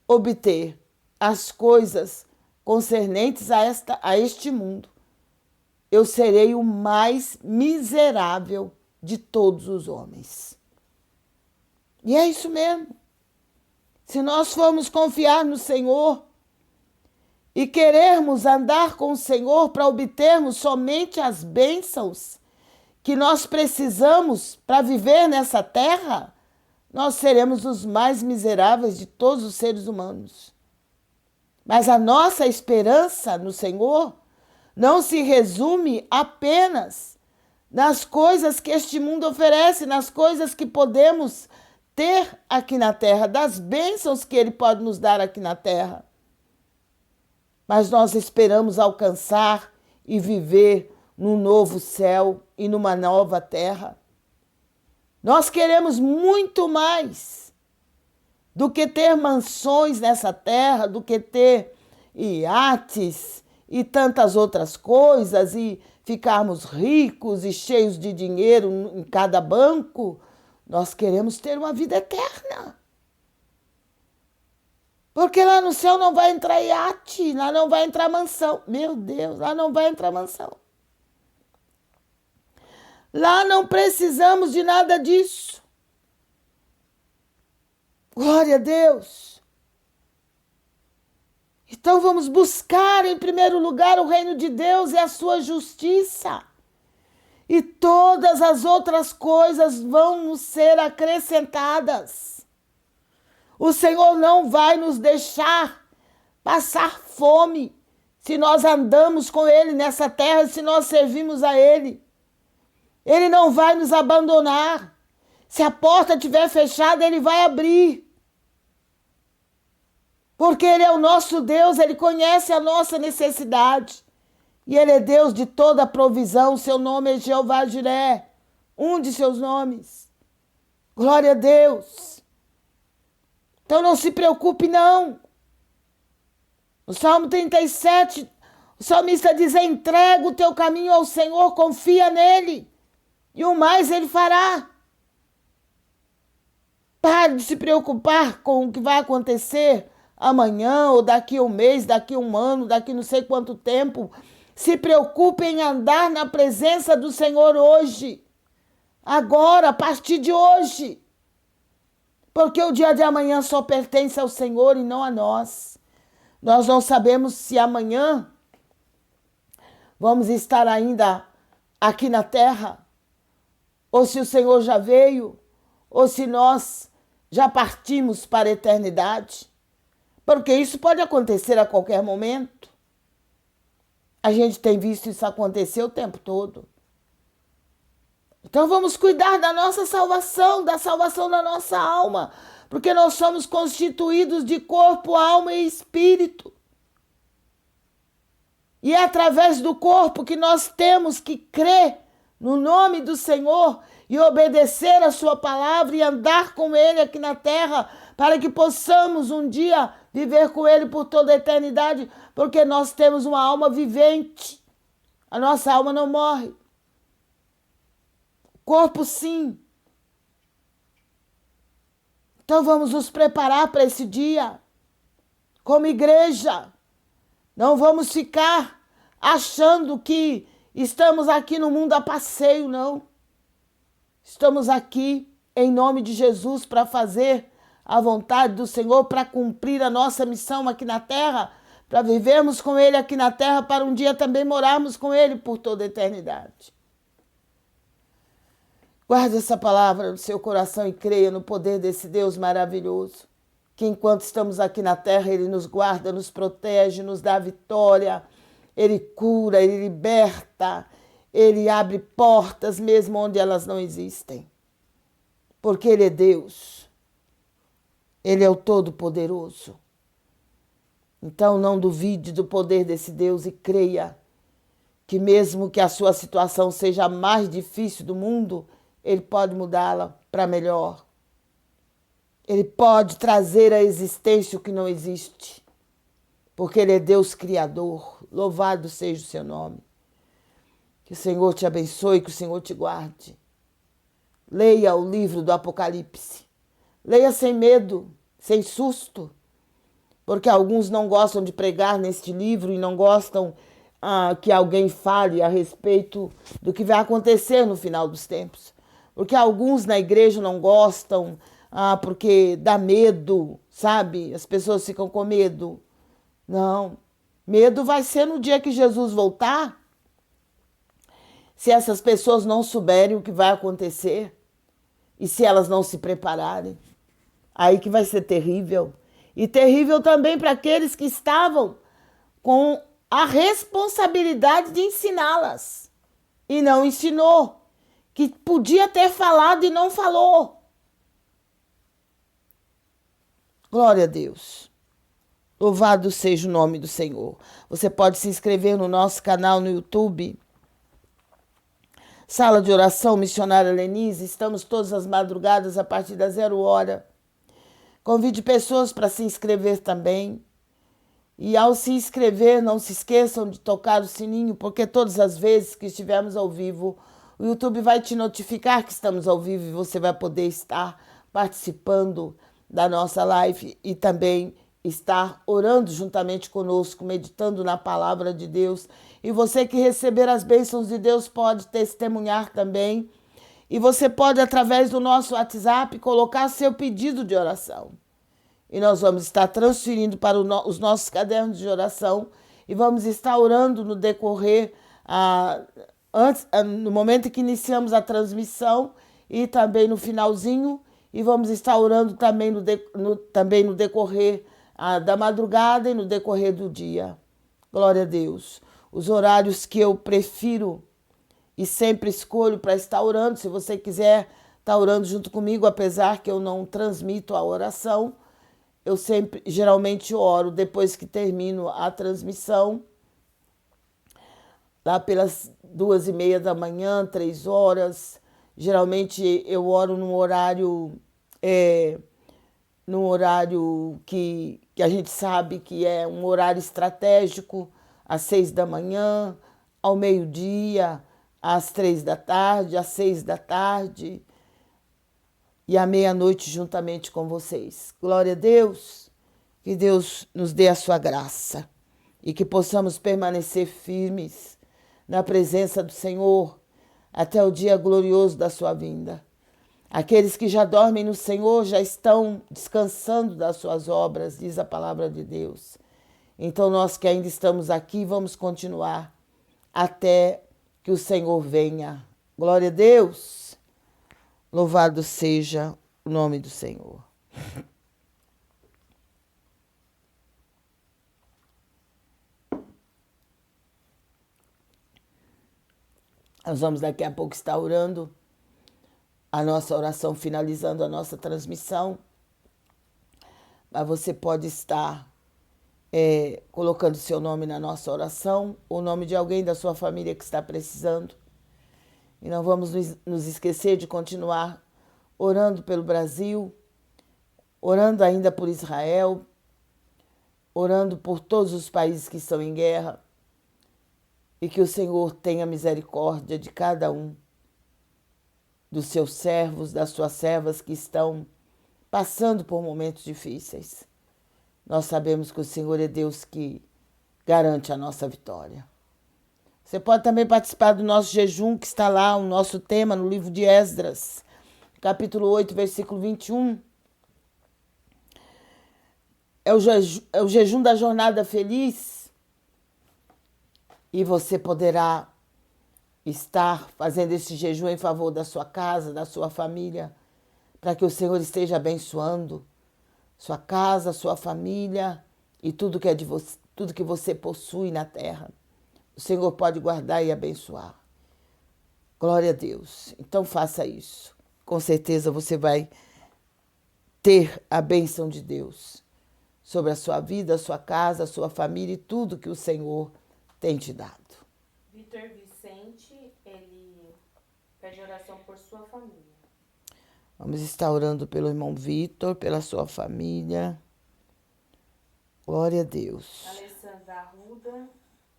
obter as coisas concernentes a este mundo, eu serei o mais miserável de todos os homens. E é isso mesmo. Se nós formos confiar no Senhor e querermos andar com o Senhor para obtermos somente as bênçãos que nós precisamos para viver nessa terra, nós seremos os mais miseráveis de todos os seres humanos. Mas a nossa esperança no Senhor não se resume apenas nas coisas que este mundo oferece, nas coisas que podemos ter aqui na terra, das bênçãos que Ele pode nos dar aqui na terra. Mas nós esperamos alcançar e viver num novo céu e numa nova terra. Nós queremos muito mais do que ter mansões nessa terra, do que ter iates e tantas outras coisas e ficarmos ricos e cheios de dinheiro em cada banco. Nós queremos ter uma vida eterna. Porque lá no céu não vai entrar iate, lá não vai entrar mansão. Meu Deus, lá não vai entrar mansão. Lá não precisamos de nada disso. Glória a Deus. Então vamos buscar em primeiro lugar o reino de Deus e a sua justiça. E todas as outras coisas vão nos ser acrescentadas. O Senhor não vai nos deixar passar fome se nós andamos com Ele nessa terra, se nós servimos a Ele. Ele não vai nos abandonar. Se a porta estiver fechada, Ele vai abrir. Porque Ele é o nosso Deus, Ele conhece a nossa necessidade. E Ele é Deus de toda a provisão. Seu nome é Jeová Jiré, um de seus nomes. Glória a Deus. Então não se preocupe, não. No Salmo 37, o salmista diz: entrega o teu caminho ao Senhor, confia nele, e o mais Ele fará. Pare de se preocupar com o que vai acontecer amanhã, ou daqui a um mês, daqui a um ano, daqui não sei quanto tempo. Se preocupe em andar na presença do Senhor hoje, agora, a partir de hoje. Porque o dia de amanhã só pertence ao Senhor e não a nós. Nós não sabemos se amanhã vamos estar ainda aqui na terra, ou se o Senhor já veio, ou se nós já partimos para a eternidade. Porque isso pode acontecer a qualquer momento. A gente tem visto isso acontecer o tempo todo. Então vamos cuidar da nossa salvação, da salvação da nossa alma, porque nós somos constituídos de corpo, alma e espírito. E é através do corpo que nós temos que crer no nome do Senhor e obedecer a sua palavra e andar com Ele aqui na terra, para que possamos um dia viver com Ele por toda a eternidade, porque nós temos uma alma vivente. A nossa alma não morre. Corpo, sim. Então vamos nos preparar para esse dia. Como igreja, não vamos ficar achando que estamos aqui no mundo a passeio, não. Estamos aqui em nome de Jesus para fazer a vontade do Senhor, para cumprir a nossa missão aqui na terra, para vivermos com Ele aqui na terra, para um dia também morarmos com Ele por toda a eternidade. Guarde essa palavra no seu coração e creia no poder desse Deus maravilhoso, que enquanto estamos aqui na terra, Ele nos guarda, nos protege, nos dá vitória, Ele cura, Ele liberta, Ele abre portas mesmo onde elas não existem. Porque Ele é Deus, Ele é o Todo-Poderoso. Então não duvide do poder desse Deus e creia que mesmo que a sua situação seja a mais difícil do mundo, Ele pode mudá-la para melhor. Ele pode trazer à existência o que não existe. Porque Ele é Deus Criador. Louvado seja o seu nome. Que o Senhor te abençoe, que o Senhor te guarde. Leia o livro do Apocalipse. Leia sem medo, sem susto. Porque alguns não gostam de pregar neste livro e não gostam que alguém fale a respeito do que vai acontecer no final dos tempos. Porque alguns na igreja não gostam, porque dá medo, sabe? As pessoas ficam com medo. Não. Medo vai ser no dia que Jesus voltar. Se essas pessoas não souberem o que vai acontecer e se elas não se prepararem, aí que vai ser terrível. E terrível também para aqueles que estavam com a responsabilidade de ensiná-las e não ensinou, que podia ter falado e não falou. Glória a Deus. Louvado seja o nome do Senhor. Você pode se inscrever no nosso canal no YouTube, Sala de Oração Missionária Lenise. Estamos todas as madrugadas a partir das 0h. Convide pessoas para se inscrever também. E ao se inscrever, não se esqueçam de tocar o sininho, porque todas as vezes que estivermos ao vivo, o YouTube vai te notificar que estamos ao vivo e você vai poder estar participando da nossa live e também estar orando juntamente conosco, meditando na palavra de Deus. E você que receber as bênçãos de Deus pode testemunhar também. E você pode, através do nosso WhatsApp, colocar seu pedido de oração. E nós vamos estar transferindo para os nossos cadernos de oração e vamos estar orando no decorrer, no momento em que iniciamos a transmissão e também no finalzinho. E vamos estar orando também no decorrer da madrugada e no decorrer do dia. Glória a Deus. Os horários que eu prefiro e sempre escolho para estar orando. Se você quiser estar orando junto comigo, apesar que eu não transmito a oração, eu geralmente oro depois que termino a transmissão, lá pelas 2h30 da manhã, 3h. Geralmente eu oro num horário que a gente sabe que é um horário estratégico, às 6 da manhã, ao meio-dia, às 3 da tarde, às 6 da tarde e à meia-noite juntamente com vocês. Glória a Deus, que Deus nos dê a sua graça e que possamos permanecer firmes na presença do Senhor até o dia glorioso da sua vinda. Aqueles que já dormem no Senhor já estão descansando das suas obras, diz a palavra de Deus. Então nós que ainda estamos aqui, vamos continuar até que o Senhor venha. Glória a Deus. Louvado seja o nome do Senhor. Nós vamos daqui a pouco estar orando a nossa oração, finalizando a nossa transmissão. Mas você pode estar colocando seu nome na nossa oração, ou o nome de alguém da sua família que está precisando. E não vamos nos esquecer de continuar orando pelo Brasil, orando ainda por Israel, orando por todos os países que estão em guerra, e que o Senhor tenha misericórdia de cada um dos seus servos, das suas servas que estão passando por momentos difíceis. Nós sabemos que o Senhor é Deus que garante a nossa vitória. Você pode também participar do nosso jejum, que está lá, o nosso tema no livro de Esdras, capítulo 8, versículo 21. É o jejum da jornada feliz. E você poderá estar fazendo esse jejum em favor da sua casa, da sua família, para que o Senhor esteja abençoando sua casa, sua família e tudo que é de você, tudo que você possui na terra. O Senhor pode guardar e abençoar. Glória a Deus. Então faça isso. Com certeza você vai ter a bênção de Deus sobre a sua vida, a sua casa, a sua família e tudo que o Senhor tem te dado. Vitor Vicente, ele pede oração por sua família. Vamos estar orando pelo irmão Vitor, pela sua família. Glória a Deus. Alessandra Arruda,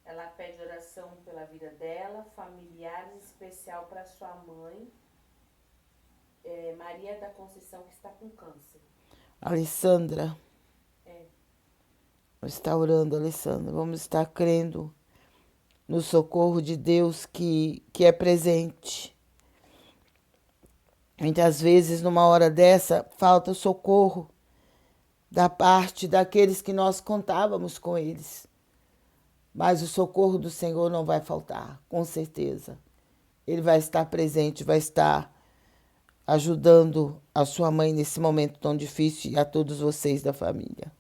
ela pede oração pela vida dela, familiares, em especial para sua mãe, Maria da Conceição, que está com câncer. Alessandra. Vamos estar orando, Alessandra. Vamos estar crendo no socorro de Deus que é presente. Muitas vezes, numa hora dessa, falta socorro da parte daqueles que nós contávamos com eles. Mas o socorro do Senhor não vai faltar, com certeza. Ele vai estar presente, vai estar ajudando a sua mãe nesse momento tão difícil e a todos vocês da família.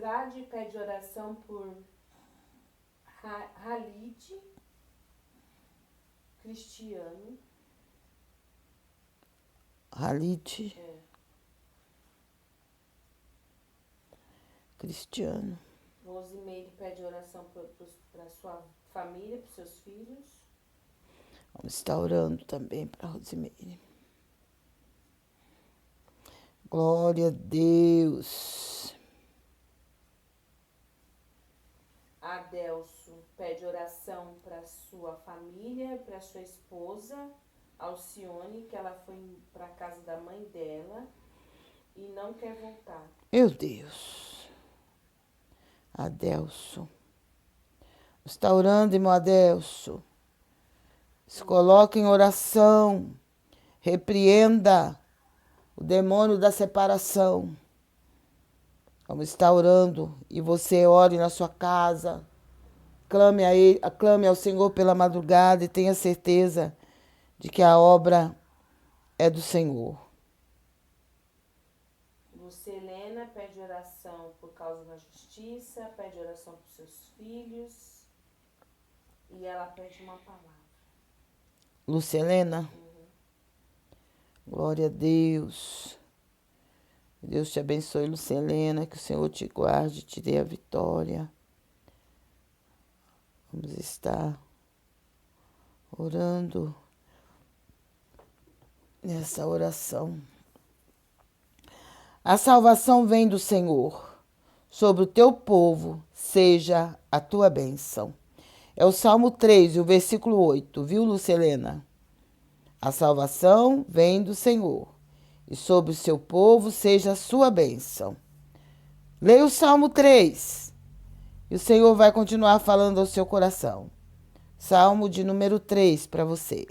Andrade pede oração por Halide Cristiano. Halide Cristiano. Rosimeire pede oração para sua família, para seus filhos. Vamos estar orando também para Rosimeire. Glória a Deus. Adelso pede oração para sua família, para sua esposa, Alcione, que ela foi para a casa da mãe dela e não quer voltar. Meu Deus. Adelso. Está orando, irmão Adelso. Se coloque em oração. Repreenda o demônio da separação. Vamos estar orando. E você ore na sua casa. Clame ao Senhor pela madrugada e tenha certeza de que a obra é do Senhor. Lucelena pede oração por causa da justiça, pede oração por seus filhos e ela pede uma palavra. Lucelena? Glória a Deus. Deus te abençoe, Lucelena, que o Senhor te guarde, te dê a vitória. Vamos estar orando nessa oração. A salvação vem do Senhor. Sobre o teu povo seja a tua bênção. É o Salmo 3, o versículo 8, viu, Lucelena? A salvação vem do Senhor. E sobre o seu povo seja a sua bênção. Leia o Salmo 3. E o Senhor vai continuar falando ao seu coração. Salmo de número 3 para você.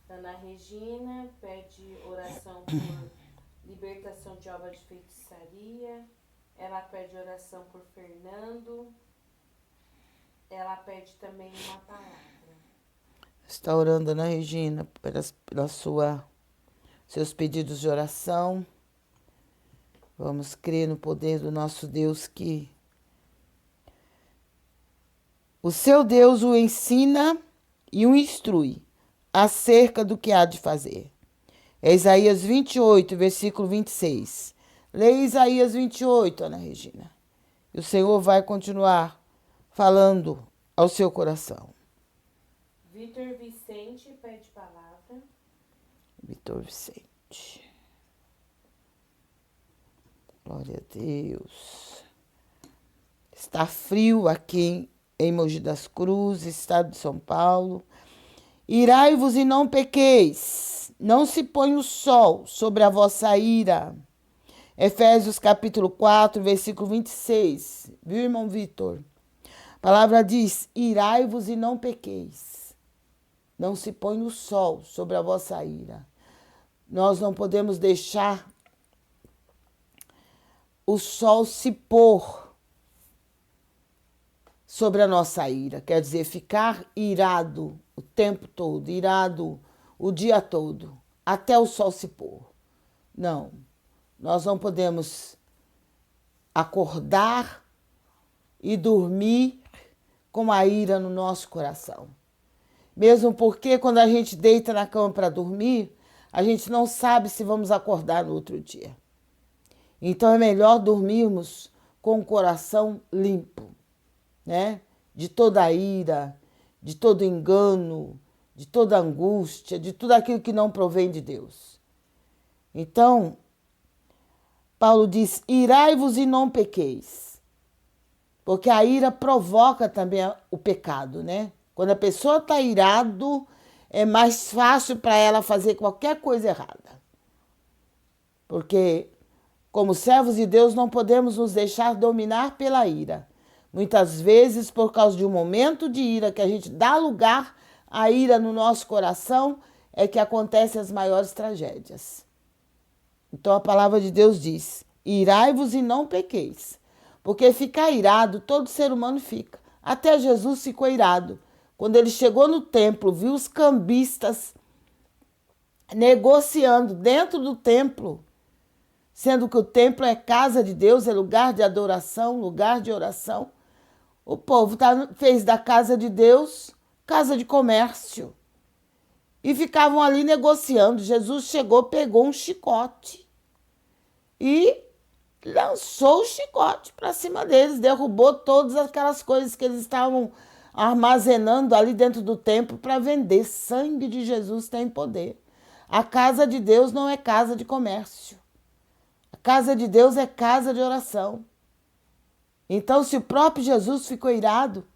Ana Regina pede oração por libertação de obra de feitiçaria. Ela pede oração por Fernando. Ela pede também uma palavra. Está orando, Ana Regina, pela seus pedidos de oração. Vamos crer no poder do nosso Deus que o seu Deus o ensina e o instrui acerca do que há de fazer. É Isaías 28, versículo 26. Leia Isaías 28, Ana Regina. E o Senhor vai continuar falando ao seu coração. Vitor Vicente pede palavra. Vitor Vicente. Glória a Deus. Está frio aqui em Mogi das Cruzes, estado de São Paulo. Irai-vos e não pequeis, não se põe o sol sobre a vossa ira. Efésios capítulo 4, versículo 26. Viu, irmão Vitor? A palavra diz, irai-vos e não pequeis. Não se põe o sol sobre a vossa ira. Nós não podemos deixar o sol se pôr sobre a nossa ira, quer dizer, ficar irado o tempo todo, irado o dia todo, até o sol se pôr. Não, nós não podemos acordar e dormir com a ira no nosso coração. Mesmo porque quando a gente deita na cama para dormir, a gente não sabe se vamos acordar no outro dia. Então é melhor dormirmos com o coração limpo, né? De toda a ira, de todo engano, de toda angústia, de tudo aquilo que não provém de Deus. Então, Paulo diz, irai-vos e não pequeis. Porque a ira provoca também o pecado, né? Quando a pessoa está irado, é mais fácil para ela fazer qualquer coisa errada. Porque, como servos de Deus, não podemos nos deixar dominar pela ira. Muitas vezes, por causa de um momento de ira que a gente dá lugar à ira no nosso coração, é que acontecem as maiores tragédias. Então a palavra de Deus diz, irai-vos e não pequeis. Porque ficar irado, todo ser humano fica. Até Jesus ficou irado. Quando ele chegou no templo, viu os cambistas negociando dentro do templo sendo que o templo é casa de Deus, é lugar de adoração, lugar de oração. O povo fez da casa de Deus casa de comércio. E ficavam ali negociando. Jesus chegou, pegou um chicote e lançou o chicote para cima deles, derrubou todas aquelas coisas que eles estavam armazenando ali dentro do templo para vender. Sangue de Jesus tem poder. A casa de Deus não é casa de comércio. A casa de Deus é casa de oração. Então, se o próprio Jesus ficou irado,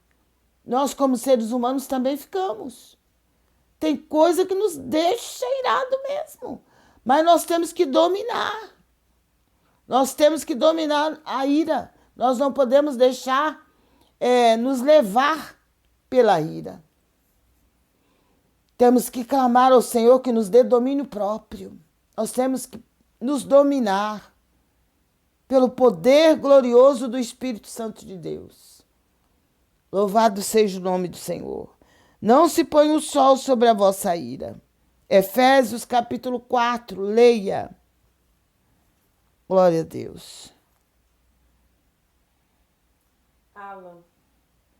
nós como seres humanos também ficamos. Tem coisa que nos deixa irado mesmo, mas nós temos que dominar. Nós temos que dominar a ira. Nós não podemos deixar nos levar pela ira. Temos que clamar ao Senhor que nos dê domínio próprio. Nós temos que nos dominar pelo poder glorioso do Espírito Santo de Deus. Louvado seja o nome do Senhor. Não se põe o sol sobre a vossa ira. Efésios capítulo 4, leia. Glória a Deus. Alan,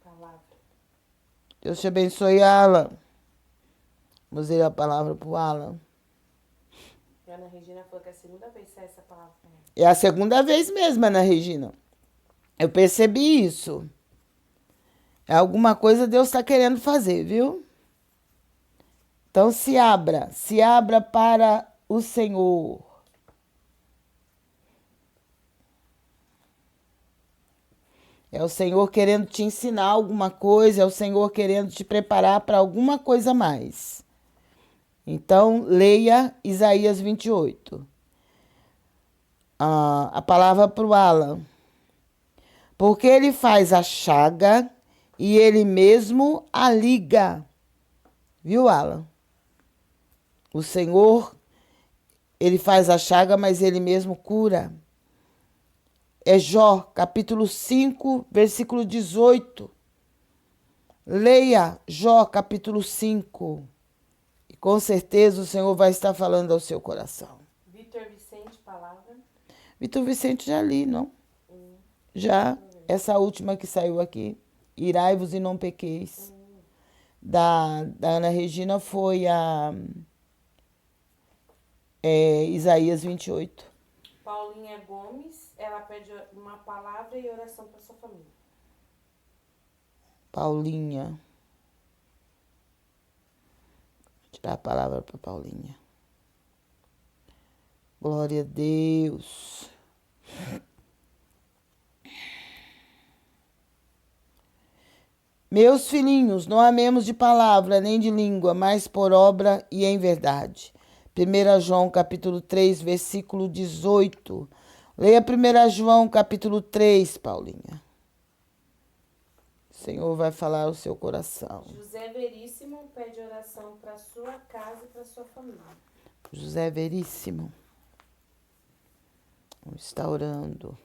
palavra. Deus te abençoe, Alan. Vamos ler a palavra para o Alan. A Ana Regina falou que é a segunda vez que sai essa palavra. É a segunda vez mesmo, Ana Regina. Eu percebi isso. É alguma coisa Deus está querendo fazer, viu? Então se abra para o Senhor. É o Senhor querendo te ensinar alguma coisa, é o Senhor querendo te preparar para alguma coisa mais. Então, leia Isaías 28. A palavra para o Alan. Porque ele faz a chaga e ele mesmo a liga. Viu, Alan? O Senhor, ele faz a chaga, mas ele mesmo cura. É Jó, capítulo 5, versículo 18. Leia Jó, capítulo 5. E com certeza o Senhor vai estar falando ao seu coração. Vitor Vicente, palavra. Vitor Vicente já li, não? Já, essa última que saiu aqui. Irai-vos e não pequeis. Da Ana Regina foi a Isaías 28. Paulinha Gomes, ela pede uma palavra e oração para sua família. Paulinha. Vou tirar a palavra para Paulinha. Glória a Deus. Meus filhinhos, não amemos de palavra nem de língua, mas por obra e em verdade. 1 João capítulo 3, versículo 18. Leia 1 João capítulo 3, Paulinha. O Senhor vai falar ao seu coração. José Veríssimo pede oração para sua casa e para sua família. José Veríssimo está orando.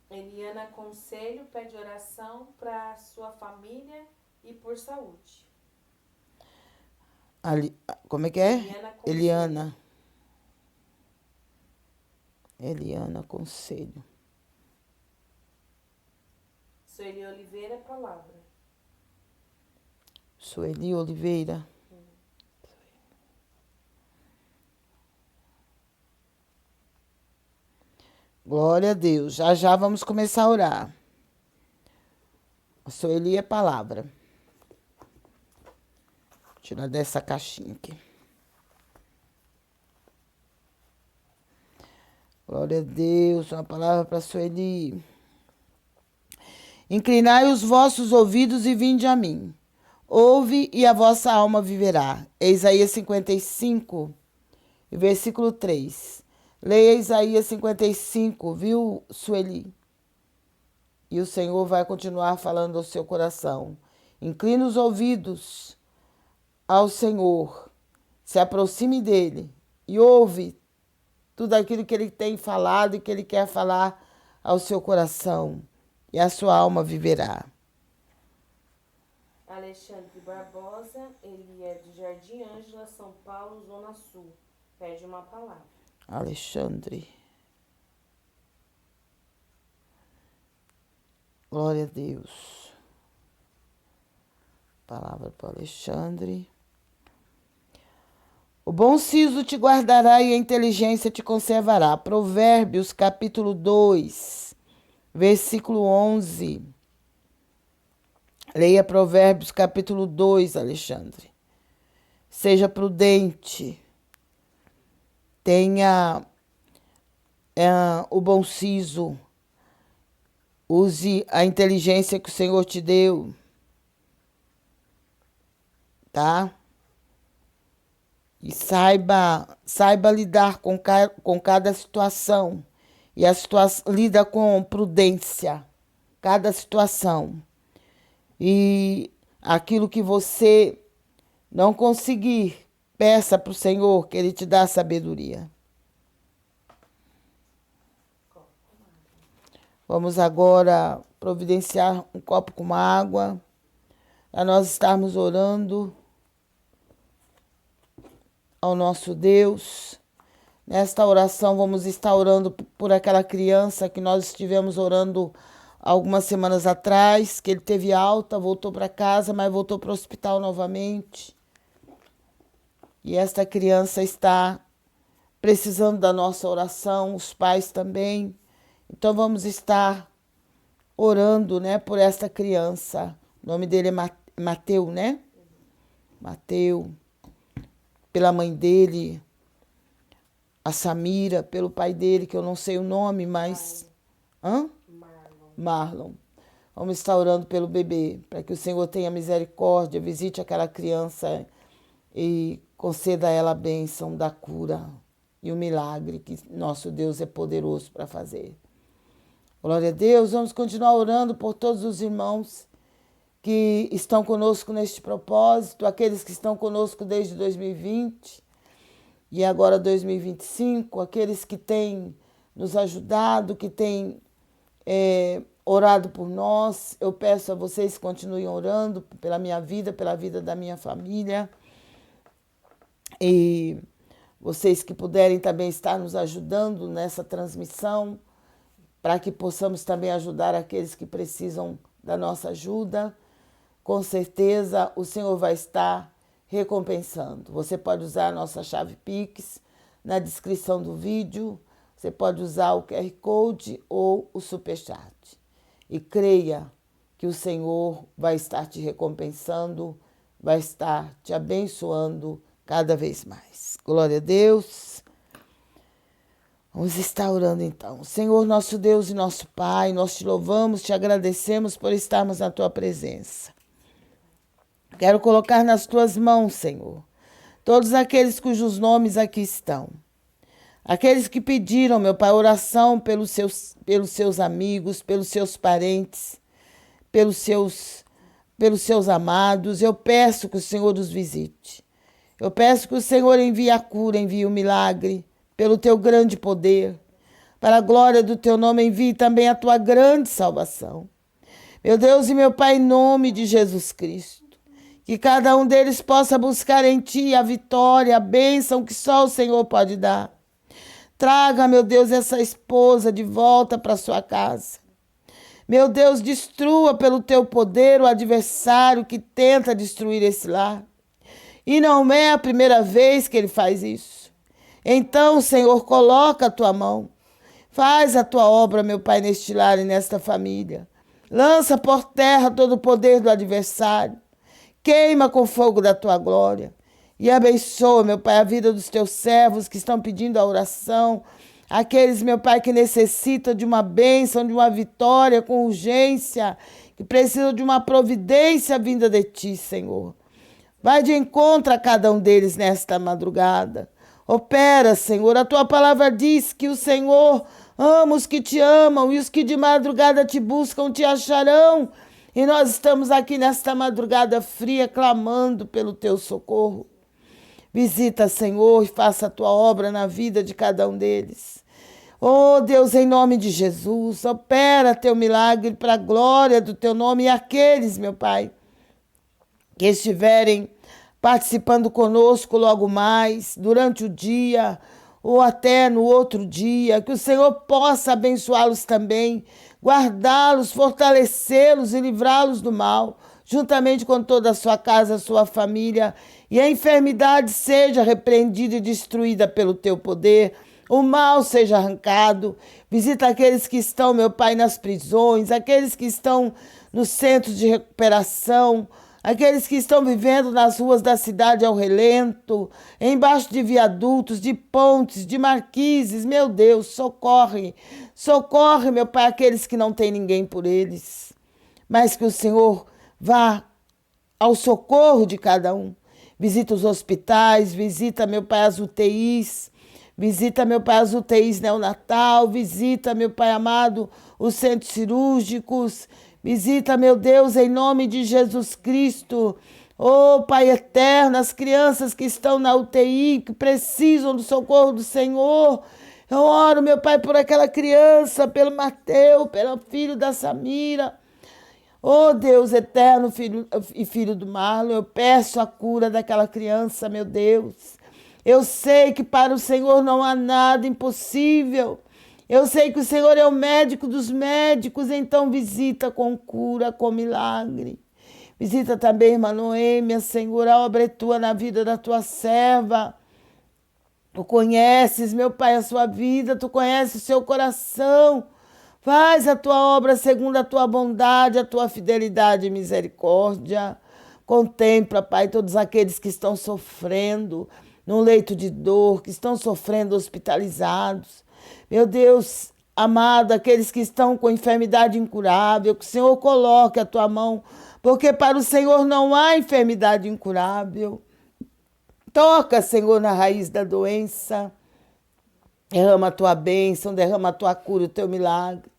Eliana Conselho pede oração para sua família e por saúde. Como é que é? Eliana. Eliana Conselho. Sueli Oliveira, palavra. Sueli Oliveira. Glória a Deus. Já já vamos começar a orar. A Sueli é palavra. Vou tirar dessa caixinha aqui. Glória a Deus. Uma palavra para a Sueli. Inclinai os vossos ouvidos e vinde a mim. Ouve e a vossa alma viverá. É Isaías 55, versículo 3. Leia Isaías 55, viu, Sueli? E o Senhor vai continuar falando ao seu coração. Inclina os ouvidos ao Senhor. Se aproxime dele e ouve tudo aquilo que ele tem falado e que ele quer falar ao seu coração. E a sua alma viverá. Alexandre Barbosa, ele é de Jardim Ângela, São Paulo, Zona Sul. Pede uma palavra. Alexandre. Glória a Deus. Palavra para Alexandre. O bom siso te guardará e a inteligência te conservará. Provérbios, capítulo 2, versículo 11. Leia Provérbios, capítulo 2, Alexandre. Seja prudente. Tenha o bom siso. Use a inteligência que o Senhor te deu. Tá? E saiba lidar com cada situação. E lida com prudência. Cada situação. E aquilo que você não conseguir, peça para o Senhor que Ele te dá sabedoria. Vamos agora providenciar um copo com água, para nós estarmos orando ao nosso Deus. Nesta oração vamos estar orando por aquela criança que nós estivemos orando algumas semanas atrás, que ele teve alta, voltou para casa, mas voltou para o hospital novamente. E esta criança está precisando da nossa oração, os pais também. Então vamos estar orando, né, por esta criança. O nome dele é Mateu, né? Mateu. Pela mãe dele, a Samira, pelo pai dele, que eu não sei o nome, mas... Marlon. Vamos estar orando pelo bebê, para que o Senhor tenha misericórdia, visite aquela criança e conceda a ela a bênção da cura e o milagre que nosso Deus é poderoso para fazer. Glória a Deus. Vamos continuar orando por todos os irmãos que estão conosco neste propósito, aqueles que estão conosco desde 2020 e agora 2025, aqueles que têm nos ajudado, que têm orado por nós. Eu peço a vocês que continuem orando pela minha vida, pela vida da minha família. E vocês que puderem também estar nos ajudando nessa transmissão, para que possamos também ajudar aqueles que precisam da nossa ajuda. Com certeza o Senhor vai estar recompensando. Você pode usar a nossa chave Pix na descrição do vídeo. Você pode usar o QR Code ou o Superchat. E creia que o Senhor vai estar te recompensando, vai estar te abençoando cada vez mais. Glória a Deus. Vamos estar orando então. Senhor, nosso Deus e nosso Pai, nós te louvamos, te agradecemos por estarmos na tua presença. Quero colocar nas tuas mãos, Senhor, todos aqueles cujos nomes aqui estão. Aqueles que pediram, meu Pai, oração pelos seus amigos, pelos seus parentes, pelos seus amados. Eu peço que o Senhor os visite. Eu peço que o Senhor envie a cura, envie o milagre, pelo teu grande poder. Para a glória do teu nome, envie também a tua grande salvação. Meu Deus e meu Pai, em nome de Jesus Cristo, que cada um deles possa buscar em ti a vitória, a bênção que só o Senhor pode dar. Traga, meu Deus, essa esposa de volta para sua casa. Meu Deus, destrua pelo teu poder o adversário que tenta destruir esse lar. E não é a primeira vez que ele faz isso. Então, Senhor, coloca a tua mão. Faz a tua obra, meu Pai, neste lar e nesta família. Lança por terra todo o poder do adversário. Queima com fogo da tua glória. E abençoa, meu Pai, a vida dos teus servos que estão pedindo a oração. Aqueles, meu Pai, que necessitam de uma bênção, de uma vitória com urgência, que precisam de uma providência vinda de ti, Senhor. Vai de encontro a cada um deles nesta madrugada. Opera, Senhor. A tua palavra diz que o Senhor ama os que te amam e os que de madrugada te buscam te acharão. E nós estamos aqui nesta madrugada fria clamando pelo teu socorro. Visita, Senhor, e faça a tua obra na vida de cada um deles. Oh, Deus, em nome de Jesus, opera teu milagre para a glória do teu nome e aqueles, meu Pai, que estiverem participando conosco logo mais, durante o dia ou até no outro dia, que o Senhor possa abençoá-los também, guardá-los, fortalecê-los e livrá-los do mal, juntamente com toda a sua casa, a sua família, e a enfermidade seja repreendida e destruída pelo teu poder, o mal seja arrancado. Visita aqueles que estão, meu Pai, nas prisões, aqueles que estão nos centros de recuperação, aqueles que estão vivendo nas ruas da cidade ao relento, embaixo de viadutos, de pontes, de marquises. Meu Deus, socorre, socorre, meu Pai, aqueles que não têm ninguém por eles. Mas que o Senhor vá ao socorro de cada um. Visita os hospitais, visita, meu Pai, as UTIs, visita, meu Pai, as UTIs neonatal, visita, meu Pai amado, os centros cirúrgicos, visita, meu Deus, em nome de Jesus Cristo. Oh, Pai eterno, as crianças que estão na UTI, que precisam do socorro do Senhor. Eu oro, meu Pai, por aquela criança, pelo Mateus, pelo filho da Samira. Oh, Deus eterno, filho do Marlon, eu peço a cura daquela criança, meu Deus. Eu sei que para o Senhor não há nada impossível. Eu sei que o Senhor é o médico dos médicos, então visita com cura, com milagre. Visita também, irmã Noêmia, Senhor, a obra é tua na vida da tua serva. Tu conheces, meu Pai, a sua vida, tu conheces o seu coração. Faz a tua obra segundo a tua bondade, a tua fidelidade e misericórdia. Contempla, Pai, todos aqueles que estão sofrendo num leito de dor, que estão sofrendo hospitalizados. Meu Deus amado, aqueles que estão com enfermidade incurável, que o Senhor coloque a tua mão, porque para o Senhor não há enfermidade incurável. Toca, Senhor, na raiz da doença. Derrama a tua bênção, derrama a tua cura, o teu milagre.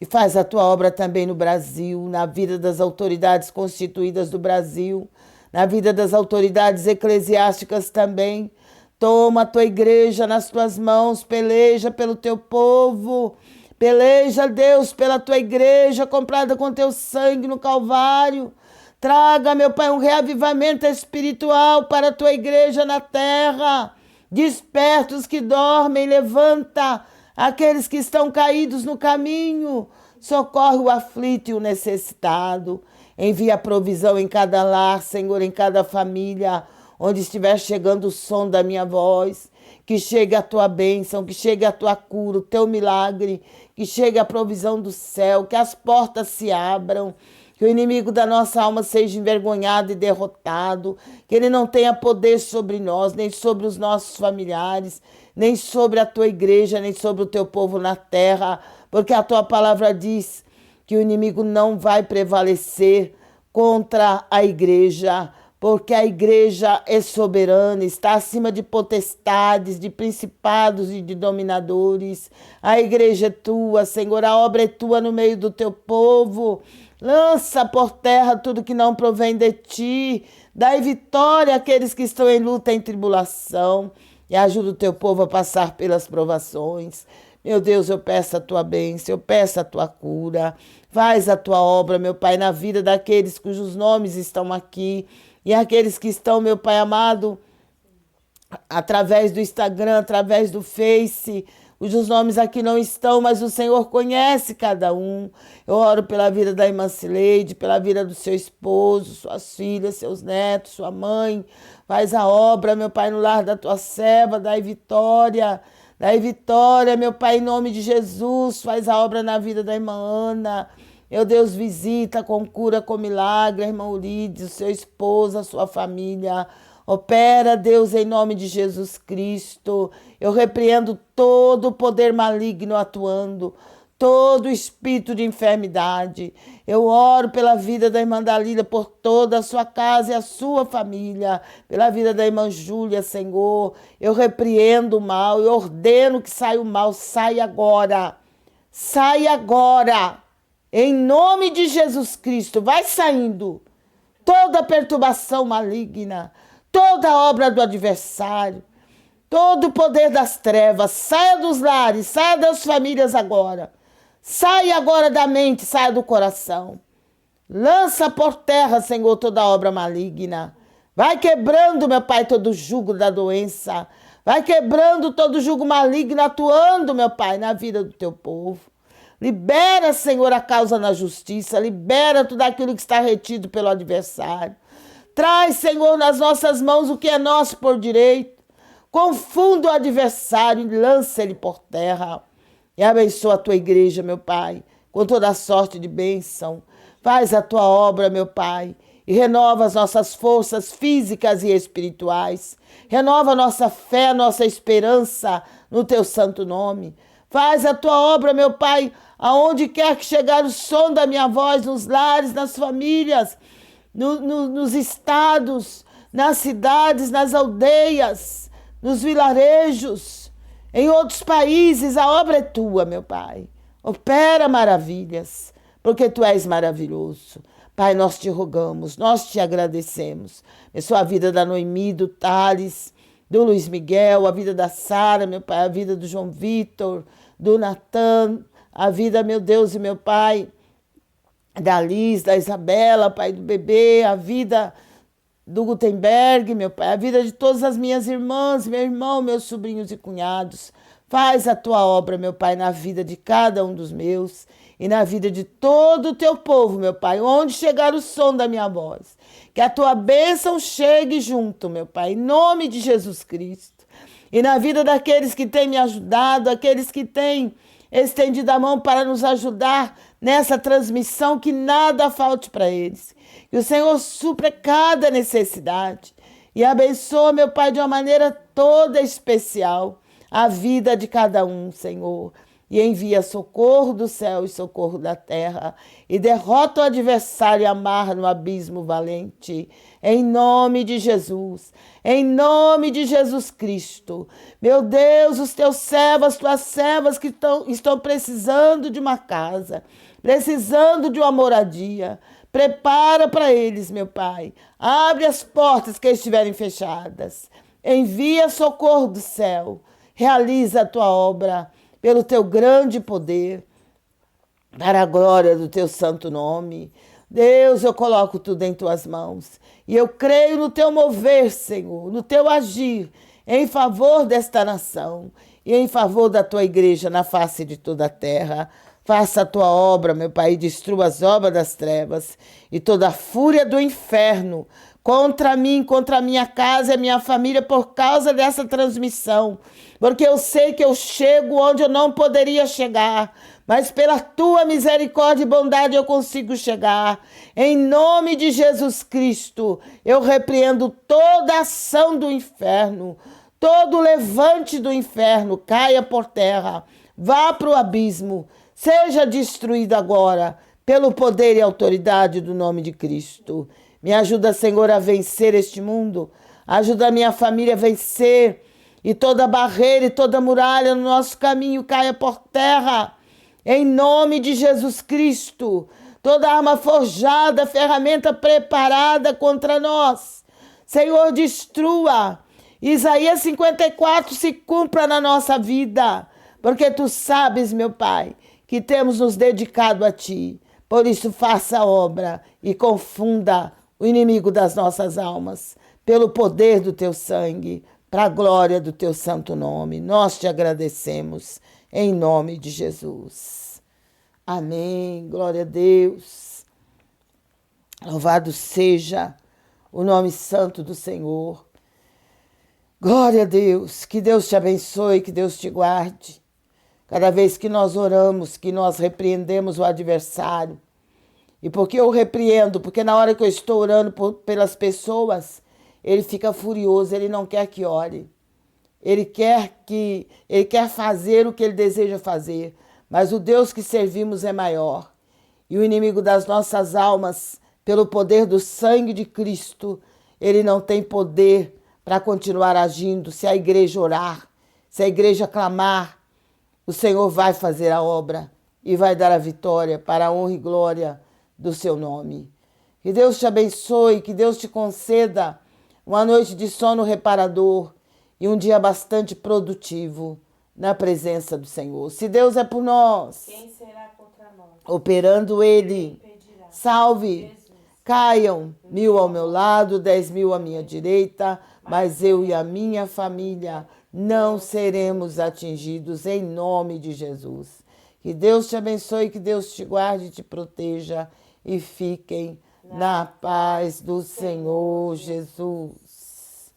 E faz a tua obra também no Brasil, na vida das autoridades constituídas do Brasil, na vida das autoridades eclesiásticas também. Toma a tua igreja nas tuas mãos, peleja pelo teu povo, peleja, Deus, pela tua igreja comprada com teu sangue no Calvário. Traga, meu Pai, um reavivamento espiritual para a tua igreja na terra. Desperta os que dormem, levanta aqueles que estão caídos no caminho. Socorre o aflito e o necessitado. Envia provisão em cada lar, Senhor, em cada família, onde estiver chegando o som da minha voz. Que chegue a tua bênção, que chegue a tua cura, o teu milagre, que chegue a provisão do céu, que as portas se abram. Que o inimigo da nossa alma seja envergonhado e derrotado, que ele não tenha poder sobre nós, nem sobre os nossos familiares, nem sobre a tua igreja, nem sobre o teu povo na terra, porque a tua palavra diz que o inimigo não vai prevalecer contra a igreja, porque a igreja é soberana, está acima de potestades, de principados e de dominadores. A igreja é tua, Senhor, a obra é tua no meio do teu povo. Lança por terra tudo que não provém de ti. Dai vitória àqueles que estão em luta e em tribulação. E ajuda o teu povo a passar pelas provações. Meu Deus, eu peço a tua bênção, eu peço a tua cura. Faz a tua obra, meu Pai, na vida daqueles cujos nomes estão aqui. E aqueles que estão, meu Pai amado, através do Instagram, através do Face, cujos nomes aqui não estão, mas o Senhor conhece cada um. Eu oro pela vida da irmã Cileide, pela vida do seu esposo, suas filhas, seus netos, sua mãe. Faz a obra, meu Pai, no lar da tua serva, dai vitória, meu Pai, em nome de Jesus. Faz a obra na vida da irmã Ana. Meu Deus, visita com cura, com milagre, a irmã Ulides, o seu esposo, a sua família. Opera, Deus, em nome de Jesus Cristo. Eu repreendo todo o poder maligno atuando, todo espírito de enfermidade. Eu oro pela vida da irmã Dalila, por toda a sua casa e a sua família, pela vida da irmã Júlia, Senhor. Eu repreendo o mal, eu ordeno que saia o mal, saia agora. Saia agora. Em nome de Jesus Cristo, vai saindo toda perturbação maligna, toda obra do adversário, todo o poder das trevas, saia dos lares, saia das famílias agora. Saia agora da mente, saia do coração. Lança por terra, Senhor, toda obra maligna. Vai quebrando, meu Pai, todo jugo da doença. Vai quebrando todo jugo maligno, atuando, meu Pai, na vida do teu povo. Libera, Senhor, a causa na justiça. Libera tudo aquilo que está retido pelo adversário. Traz, Senhor, nas nossas mãos o que é nosso por direito. Confunda o adversário e lança ele por terra. E abençoa a tua igreja, meu Pai, com toda a sorte de bênção. Faz a tua obra, meu Pai, e renova as nossas forças físicas e espirituais. Renova a nossa fé, a nossa esperança no teu santo nome. Faz a tua obra, meu Pai, aonde quer que chegar o som da minha voz, nos lares, nas famílias, nos estados, nas cidades, nas aldeias, nos vilarejos, em outros países. A obra é tua, meu Pai. Opera maravilhas, porque tu és maravilhoso. Pai, nós te rogamos, nós te agradecemos. Abençoa a vida da Noemi, do Thales, do Luiz Miguel, a vida da Sara, meu Pai, a vida do João Vitor, do Natan, a vida, meu Deus e meu Pai, da Liz, da Isabela, Pai, do bebê, a vida do Gutenberg, meu Pai, a vida de todas as minhas irmãs, meu irmão, meus sobrinhos e cunhados. Faz a tua obra, meu Pai, na vida de cada um dos meus e na vida de todo o teu povo, meu Pai, onde chegar o som da minha voz. Que a tua bênção chegue junto, meu Pai, em nome de Jesus Cristo. E na vida daqueles que têm me ajudado, aqueles que têm estendido a mão para nos ajudar nessa transmissão, que nada falte para eles. Que o Senhor supra cada necessidade e abençoa, meu Pai, de uma maneira toda especial a vida de cada um, Senhor. E envia socorro do céu e socorro da terra, e derrota o adversário e amarra no abismo valente. Em nome de Jesus, em nome de Jesus Cristo. Meu Deus, os teus servos, as tuas servas que estão precisando de uma casa, precisando de uma moradia, prepara para eles, meu Pai. Abre as portas que estiverem fechadas. Envia socorro do céu. Realiza a tua obra pelo teu grande poder, para a glória do teu santo nome. Deus, eu coloco tudo em tuas mãos. E eu creio no teu mover, Senhor, no teu agir em favor desta nação e em favor da tua igreja na face de toda a terra. Faça a tua obra, meu Pai, e destrua as obras das trevas e toda a fúria do inferno contra mim, contra a minha casa e a minha família por causa dessa transmissão. Porque eu sei que eu chego onde eu não poderia chegar, mas pela tua misericórdia e bondade eu consigo chegar. Em nome de Jesus Cristo, eu repreendo toda ação do inferno, todo levante do inferno, caia por terra, vá para o abismo, seja destruído agora, pelo poder e autoridade do nome de Cristo. Me ajuda, Senhor, a vencer este mundo. Ajuda a minha família a vencer. E toda barreira e toda muralha no nosso caminho caia por terra. Em nome de Jesus Cristo. Toda arma forjada, ferramenta preparada contra nós. Senhor, destrua. Isaías 54 se cumpra na nossa vida. Porque tu sabes, meu Pai, que temos nos dedicado a ti. Por isso, faça a obra e confunda o inimigo das nossas almas, pelo poder do teu sangue, para a glória do teu santo nome. Nós te agradecemos, em nome de Jesus. Amém. Glória a Deus. Louvado seja o nome santo do Senhor. Glória a Deus. Que Deus te abençoe, que Deus te guarde. Cada vez que nós oramos, que nós repreendemos o adversário. E por que eu repreendo? Porque na hora que eu estou orando pelas pessoas, ele fica furioso, ele não quer que ore. Ele quer fazer o que ele deseja fazer. Mas o Deus que servimos é maior. E o inimigo das nossas almas, pelo poder do sangue de Cristo, ele não tem poder para continuar agindo. Se a igreja orar, se a igreja clamar, o Senhor vai fazer a obra e vai dar a vitória para a honra e glória do seu nome. Que Deus te abençoe, que Deus te conceda uma noite de sono reparador e um dia bastante produtivo na presença do Senhor. Se Deus é por nós, quem será contra nós? Operando Ele, Quem impedirá? salve, Jesus. Caiam 1000 ao meu lado, 10.000 à minha direita, mas eu e a minha família não seremos atingidos em nome de Jesus. Que Deus te abençoe, que Deus te guarde e te proteja e fiquem na paz do Senhor Jesus.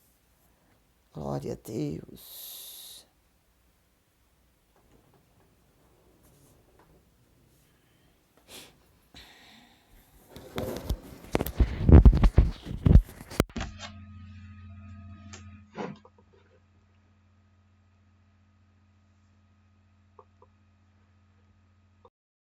Glória a Deus.